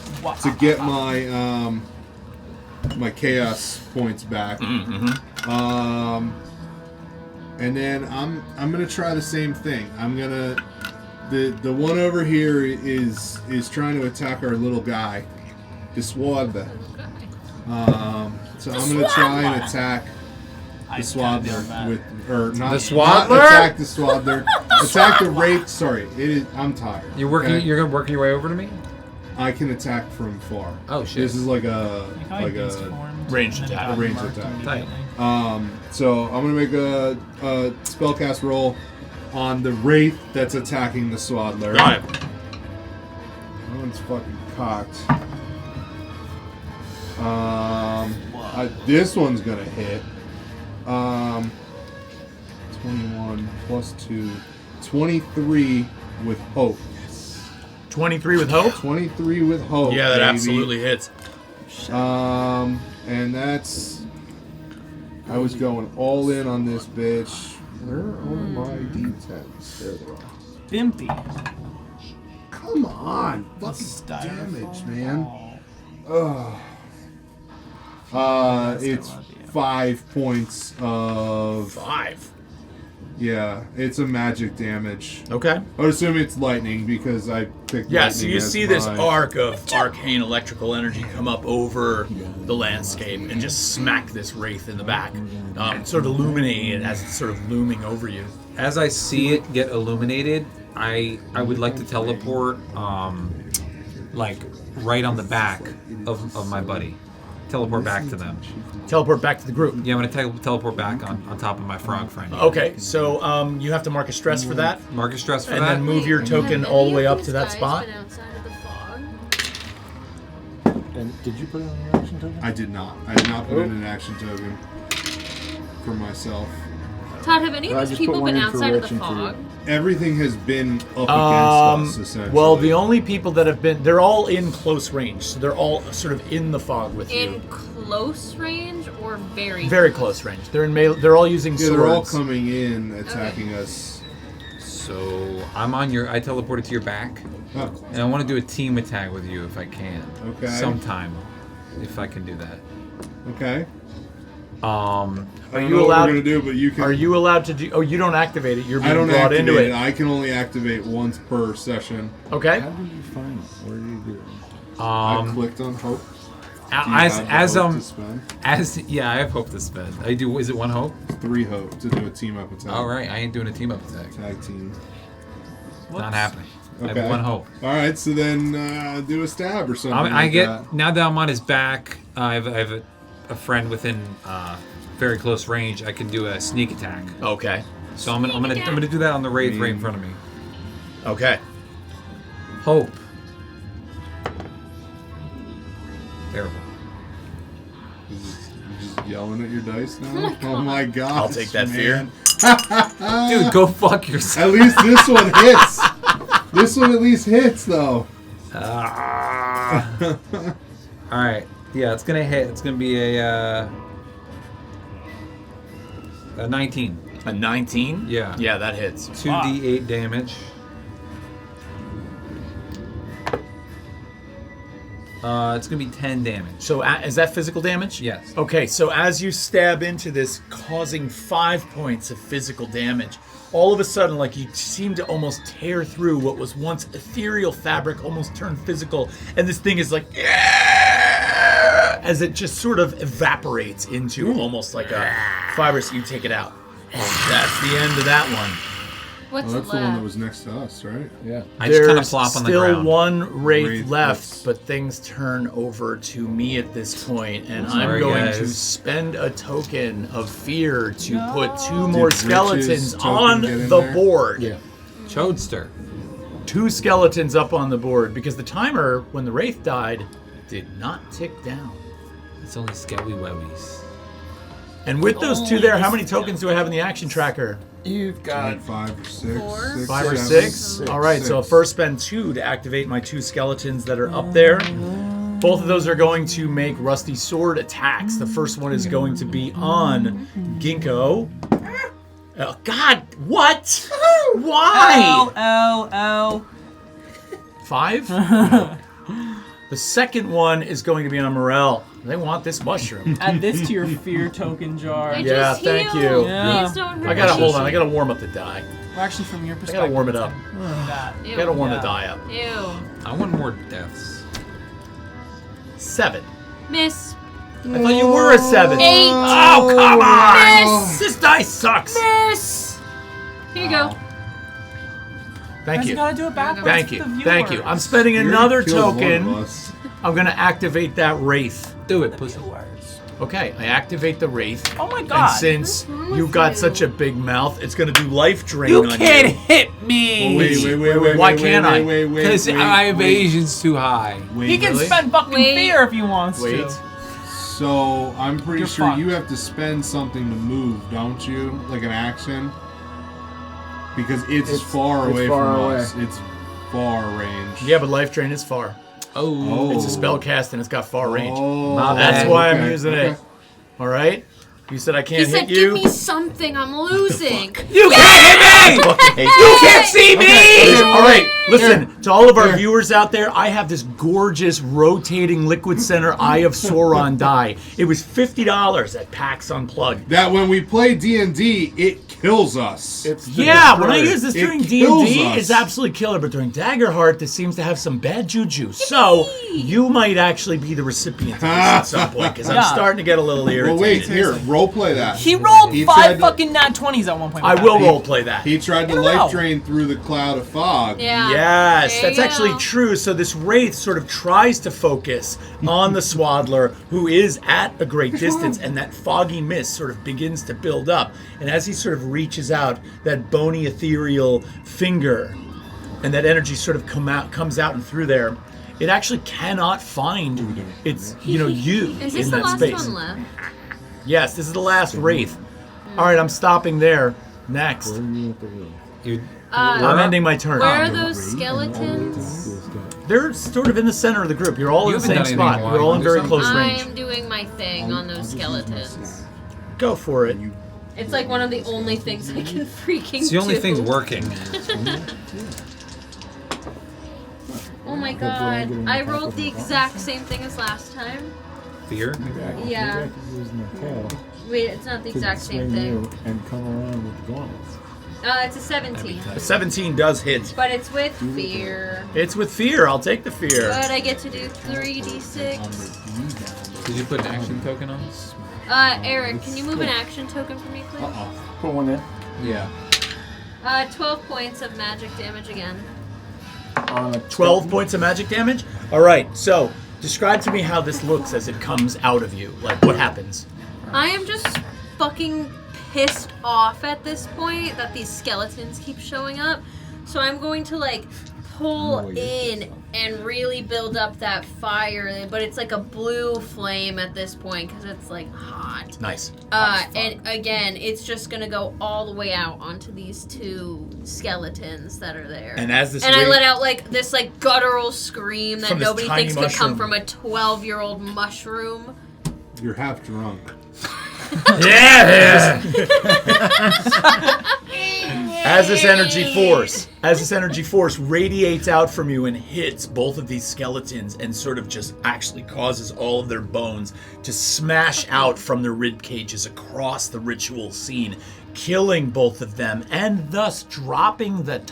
to get my my chaos points back. And then I'm gonna try the same thing. I'm gonna the one over here is trying to attack our little guy, Diswada. So I'm gonna try and attack the Swaddler with, or not The Swaddler? not attack the Swaddler. Attack the Wraith. Sorry, it is. I'm tired. You're working. okay? You're working your way over to me. I can attack from far. Oh shit. This is like a Ranged attack. A ranged attack. Tight. So I'm gonna make a spellcast roll on the Wraith that's attacking the Swaddler. Got it. That one's fucking cocked. This one's gonna hit. 21 plus 2, 23 with hope. 23 with hope? 23 with hope. Yeah, that baby. absolutely hits. And that's. I was going all in on this bitch. Where are my d10s? There they are. Bimpy. Come on, fucking Styrofoam. damage, man. It's 5 points of. 5. Yeah, it's a magic damage. Okay. I would assume it's lightning because I picked. Yeah, so lightning you as see this my- arc of arcane electrical energy come up over the landscape and just smack this wraith in the back, sort of illuminating it as it's sort of looming over you. As I see it get illuminated, I would like to teleport, like right on the back of my buddy. Teleport back to them. Teleport back to the group. Yeah, I'm gonna teleport back on top of my frog friend. Okay, so you have to mark a stress for that, Mark a stress for and that. then move your token Have all any the way of up these to that guys spot. been outside of the fog? And did you put it on your action token? I did not. I did not put in an action token for myself. Todd, have any I of these just people put one been in for outside of Rich the and for you. fog? Everything has been up against us, essentially. Well, the only people that have been, they're all in close range, so they're all sort of in the fog with In you. close range or Very close range. They're in they're all using Yeah, swords. they're all coming in, attacking us. So I'm on your. I teleported to your back, Oh, and I want to do a team attack with you if I can. Okay. Sometime, if I can do that. okay. Are I don't you know allowed? what we're gonna do, but you can. Are you allowed to do? Oh, you don't activate it. You're I being don't brought activate into it. it. I can only activate once per session. Okay. How did you find it? Where did you do it? I clicked on hope. Do you As have the hope to spend? Yeah, I have hope to spend. I do. Is it one hope? 3 hope to do a team up attack. All right, I ain't doing a team up attack. Tag team. Not happening. I Okay. have one hope. All right, so then do a stab or something. I like get that. now that I'm on his back. I have a friend within very close range. I can do a sneak attack. Okay. So I'm gonna do that on the wraith right in front of me. Okay. Hope. Terrible. You're just yelling at your dice now. Oh my God. Oh my god! I'll take that fear. Dude, go fuck yourself. At least this one hits. This one at least hits though. All right. Yeah, it's gonna hit. It's gonna be a 19. A 19. Yeah. Yeah, that hits. 2d8 damage. It's gonna be 10 damage. So is that physical damage? Yes. Okay, so as you stab into this, causing 5 points of physical damage, all of a sudden, like you seem to almost tear through what was once ethereal fabric, almost turned physical, and this thing is like, as it just sort of evaporates into almost like a fibrous. You take it out. That's the end of that one. What's Well, that's the one that left? was next to us, right? Yeah. I just kind of There's flop on the still ground. one wraith Wraith left, that's- but things turn over to me at this point, and Sorry, I'm going to guys. spend a token of fear to put 2 Did more Rich's skeletons token on get in the there? board. Yeah. Chodester. 2 skeletons up on the board because the timer, when the wraith died, did not tick down. It's only skelly webbies. And with those 2 there, how many tokens do I have in the action tracker? You've got Like 5 or 6. 4? 6, 5 or 7. 6? All right, so I'll first spend 2 to activate my 2 skeletons that are up there. Both of those are going to make rusty sword attacks. The first one is going to be on Ginkgo. Oh, God, what? Why? L. 5? The second one is going to be on Morel. They want this mushroom. Add this to your fear token jar. I Yeah, just thank healed. you. Yeah. Please don't hurt I gotta me. hold on. I gotta warm up the die. Well, actually, from your I perspective, gotta warm it up. that. Ew. I gotta warm the Yeah. die up. Ew. I want more deaths. 7. Miss. I thought you were a 7. 8. Oh, come on! Miss. This die sucks. Miss. Here you go. Thank Guys, you. gotta do it backwards. Thank for you. the viewers. Thank you. I'm spending You're another gonna kill one of token. us. I'm gonna activate that wraith. Do it, pussy. Okay, I activate the wraith. Oh my And god. since What's wrong with you've got you? such a big mouth, it's gonna do life drain You on can't you. hit me! Wait. Why can't I? Because my evasion's too high. He can Really? spend fucking Wait. fear if he wants Wait. to. So I'm pretty You're sure fucked. you have to spend something to move, don't you? Like an action. Because it's far it's away far from away. us. It's far range. Yeah, but life drain is far. Oh. It's a spell cast and it's got far range. Oh, My That's bad. why I'm okay, using okay. it. All right. You said I He can't said, hit "Give you. me something. I'm losing." You can't hit me! Fucking hate You can't see me! Okay, all right. Listen, to all of our viewers out there, I have this gorgeous rotating liquid center Eye of Sauron die. It was $50 at PAX Unplugged. That when we play D&D, it kills us. Yeah, when I use this during kills D&D, us. it's absolutely killer. But during Daggerheart, this seems to have some bad juju. So you might actually be the recipient of this at some point, because I'm starting to get a little irritated. Well, wait, here, roleplay that. He rolled He 5 tried to- fucking nat 20s at one point. I will roleplay that. He tried to In a life row. drain through the cloud of fog. Yeah. Yes, There that's you actually go. true. So this wraith sort of tries to focus on the swaddler, who is at a great distance, and that foggy mist sort of begins to build up. And as he sort of reaches out, that bony ethereal finger and that energy sort of comes out and through there, it actually cannot find its you Is this in the that last space. one left? Yes, this is the last wraith. All right, I'm stopping there. Next, I'm ending my turn. Where are those skeletons? They're sort of in the center of the group. You're all You in the haven't same done spot. anything You're all in while very you do close range. I'm doing my thing on those skeletons. Go for it. It's like one of the only things I can freaking It's the only do. thing's working. Oh my god. I rolled the exact same thing as last time. Fear? Yeah. Wait, it's not the exact same thing. And come around with the gauntlets. It's a 17. A 17 does hit. But it's with fear. It's with fear. I'll take the fear. But I get to do 3d6. Did you put an action token on this? Eric, can you move an action token for me, please? Put one in. Yeah. 12 points of magic damage again. On a 12 points of magic damage? All right, so describe to me how this looks as it comes out of you. Like, what happens? I am just fucking pissed off at this point that these skeletons keep showing up. So I'm going to, like, pull in and really build up that fire. But it's like a blue flame at this point because it's, like, hot. Nice. And again, it's just gonna go all the way out onto these two skeletons that are there. And as this and I wave- let out like this like guttural scream that From this nobody tiny thinks could come mushroom. from a 12-year-old mushroom. You're half drunk. Yeah! As this energy force radiates out from you and hits both of these skeletons and sort of just actually causes all of their bones to smash out from their rib cages across the ritual scene, killing both of them and thus dropping the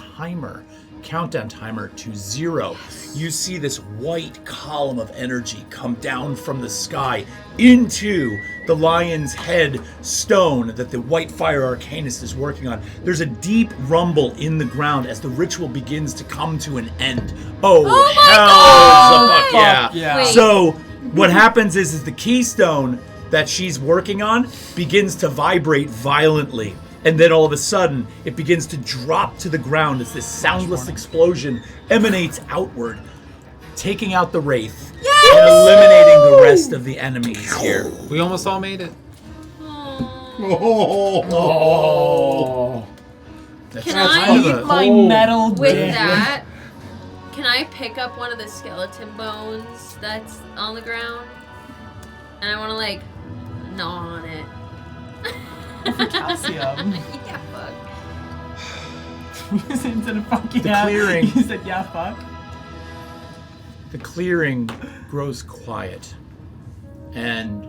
countdown timer to 0. You see this white column of energy come down from the sky into the lion's head stone that the white fire arcanist is working on. There's a deep rumble in the ground as the ritual begins to come to an end. Oh hell the fuck yeah. yeah. Wait. So what happens is the keystone that she's working on begins to vibrate violently. And then all of a sudden, it begins to drop to the ground as this soundless explosion emanates outward, taking out the wraith and eliminating the rest of the enemies here. We almost all made it. Oh. That's Can kind I of Eat a- my metal With dick. that, can I pick up one of the skeleton bones that's on the ground? And I want to like gnaw on it. Calcium. Yeah, fuck. You said instead of fuck The yeah. clearing. You said yeah, fuck. The clearing grows quiet, and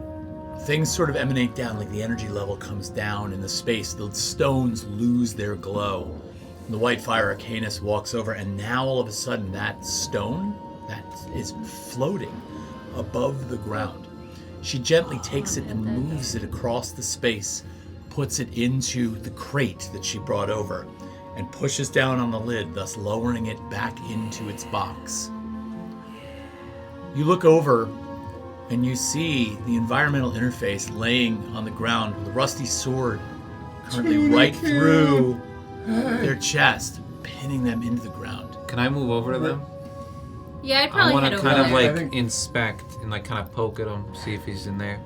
things sort of emanate down, like the energy level comes down in the space. The stones lose their glow. And the white fire arcanist walks over, and now all of a sudden that stone that is floating above the ground. She gently takes it and moves it across the space, puts it into the crate that she brought over, and pushes down on the lid, thus lowering it back into its box. You look over and you see the environmental interface laying on the ground with a rusty sword currently right through their chest, pinning them into the ground. Can I move over to them? Yeah, I'd I probably want head to over kind of there. like inspect and like kind of poke at him, see if he's in there.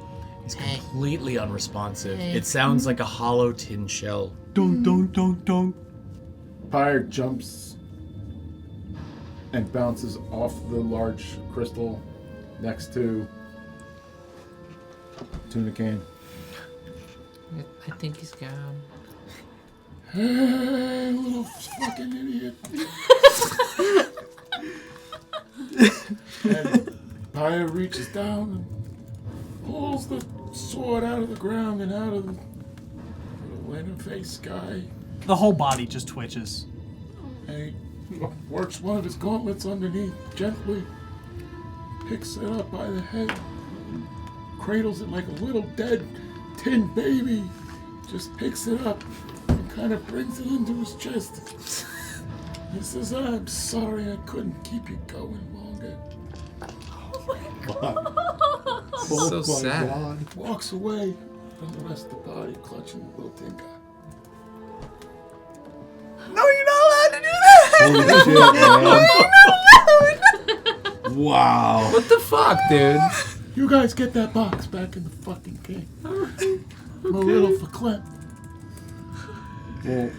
He's completely unresponsive. It sounds like a hollow tin shell. Pyre jumps and bounces off the large crystal next to Tuna Cane. I think he's gone. Hey, little fucking idiot. And Pyre reaches down and pulls the sword out of the ground and out of the interface guy. The whole body just twitches. And he works one of his gauntlets underneath gently, picks it up by the head, and cradles it like a little dead tin baby. Just picks it up and kind of brings it into his chest. He says, I'm sorry I couldn't keep you going longer. So sad. Walks away from the rest of the body, clutching the little tin guy. No, you're not allowed to do that! Holy shit, man. Wow. What the fuck, dude? You guys get that box back in the fucking cave. I'm a little verklempt. Well,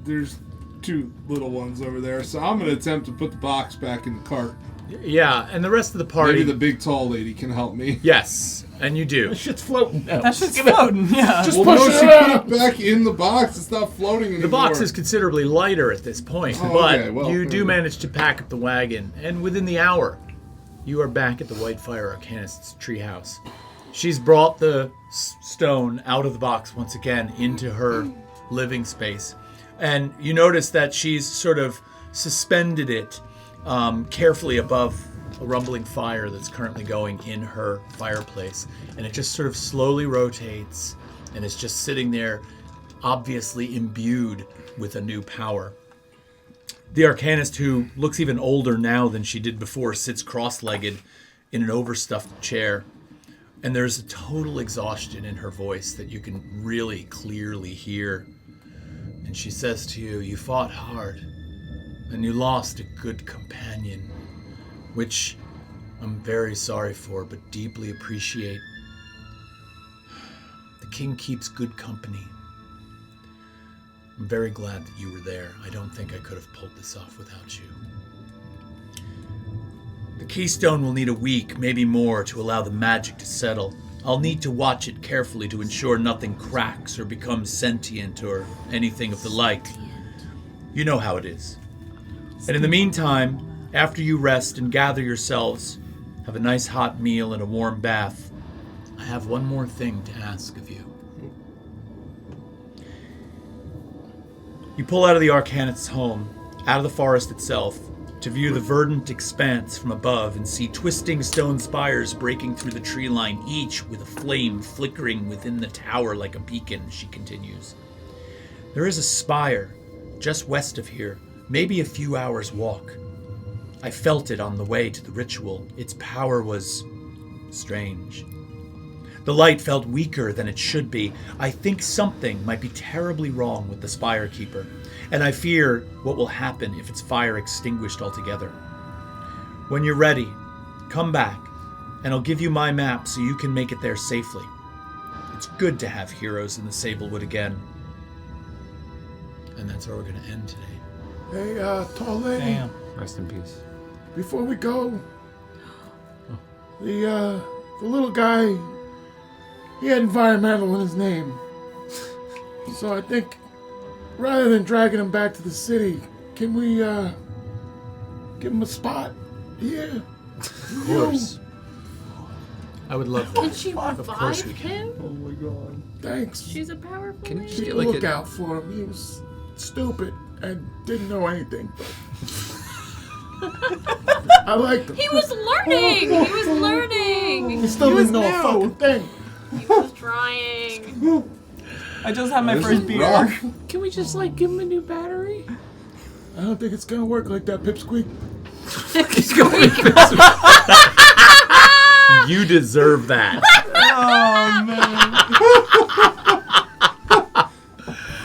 there's 2 little ones over there, so I'm going to attempt to put the box back in the cart. Yeah, and the rest of the party. Maybe the big tall lady can help me. Yes, and you do. That shit's floating now. That shit's floating, yeah. Just Well, push no, it she out. put it back in the box. It's not floating anymore. The box is considerably lighter at this point, Oh, but okay, well, you do maybe. manage to pack up the wagon, and within the hour, you are back at the Whitefire Arcanist's treehouse. She's brought the stone out of the box once again into her living space, and you notice that she's sort of suspended it carefully above a rumbling fire that's currently going in her fireplace, and it just sort of slowly rotates, and it's just sitting there, obviously imbued with a new power. The Arcanist, who looks even older now than she did before, sits cross-legged in an overstuffed chair, and there's a total exhaustion in her voice that you can really clearly hear. And she says to you, you fought hard, and you lost a good companion, which I'm very sorry for, but deeply appreciate. The king keeps good company. I'm very glad that you were there. I don't think I could have pulled this off without you. The keystone will need a week, maybe more, to allow the magic to settle. I'll need to watch it carefully to ensure nothing cracks or becomes sentient or anything of the like. You know how it is. And in the meantime, after you rest and gather yourselves, have a nice hot meal and a warm bath, I have one more thing to ask of you. You pull out of the Arcanist's home, out of the forest itself, to view the verdant expanse from above and see twisting stone spires breaking through the tree line, each with a flame flickering within the tower like a beacon, she continues. There is a spire just west of here, maybe a few hours' walk. I felt it on the way to the ritual. Its power was strange. The light felt weaker than it should be. I think something might be terribly wrong with the Spire Keeper, and I fear what will happen if its fire extinguished altogether. When you're ready, come back, and I'll give you my map so you can make it there safely. It's good to have heroes in the Sablewood again. And that's where we're going to end today. Hey, tall lady. Damn. Rest in peace. Before we go, the little guy, he had environmental in his name. So I think rather than dragging him back to the city, can we give him a spot here? Of course. I would love that. Can she Of course revive we can. him? Oh my god. Thanks. She's a powerful Can you lady. just Keep get a like lookout for him. He was stupid and didn't know anything, but I liked him. He was learning! He was learning! He still didn't know a fucking thing. He was trying. I just had my This first is beer. rough. Can we just like give him a new battery? I don't think it's gonna work like that, Pipsqueak. You deserve that. Oh man.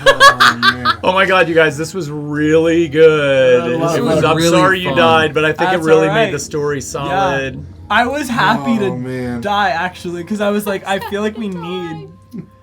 Oh man. Oh my god, you guys, this was really good. I love it. I'm Really sorry you fun. died, but I think That's it really all right. made the story solid. I was happy Oh, to man. die actually, because I was like, I feel like we need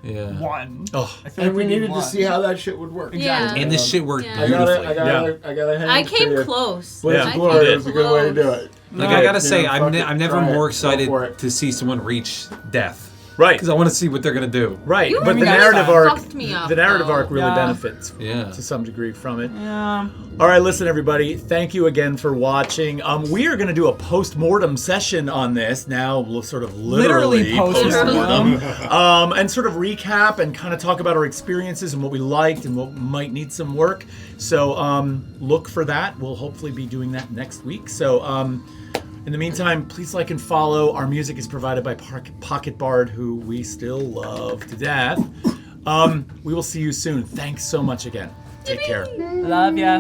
Yeah. one. Oh, I feel And we like needed one. to see how that shit would work. Yeah. And this shit worked Yeah. I beautifully. got a hand I for came you. close. Blaze Yeah. of Glory did. was a good way to do it. Like No, I gotta say, fuck it, I'm never try it, more go excited for it. to see someone reach death Right. Because I want to see what they're gonna do. Right, You but the guys narrative arc, fucked me up, the narrative though. arc really Yeah. benefits Yeah. to some degree from it. Yeah. All right, listen, everybody. Thank you again for watching. We are going to do a post-mortem session on this now, sort of literally post-mortem. and sort of recap and kind of talk about our experiences and what we liked and what might need some work. So look for that. We'll hopefully be doing that next week. So in the meantime, please like and follow. Our music is provided by Pocket Bard, who we still love to death. We will see you soon. Thanks so much again. Take care. Love ya.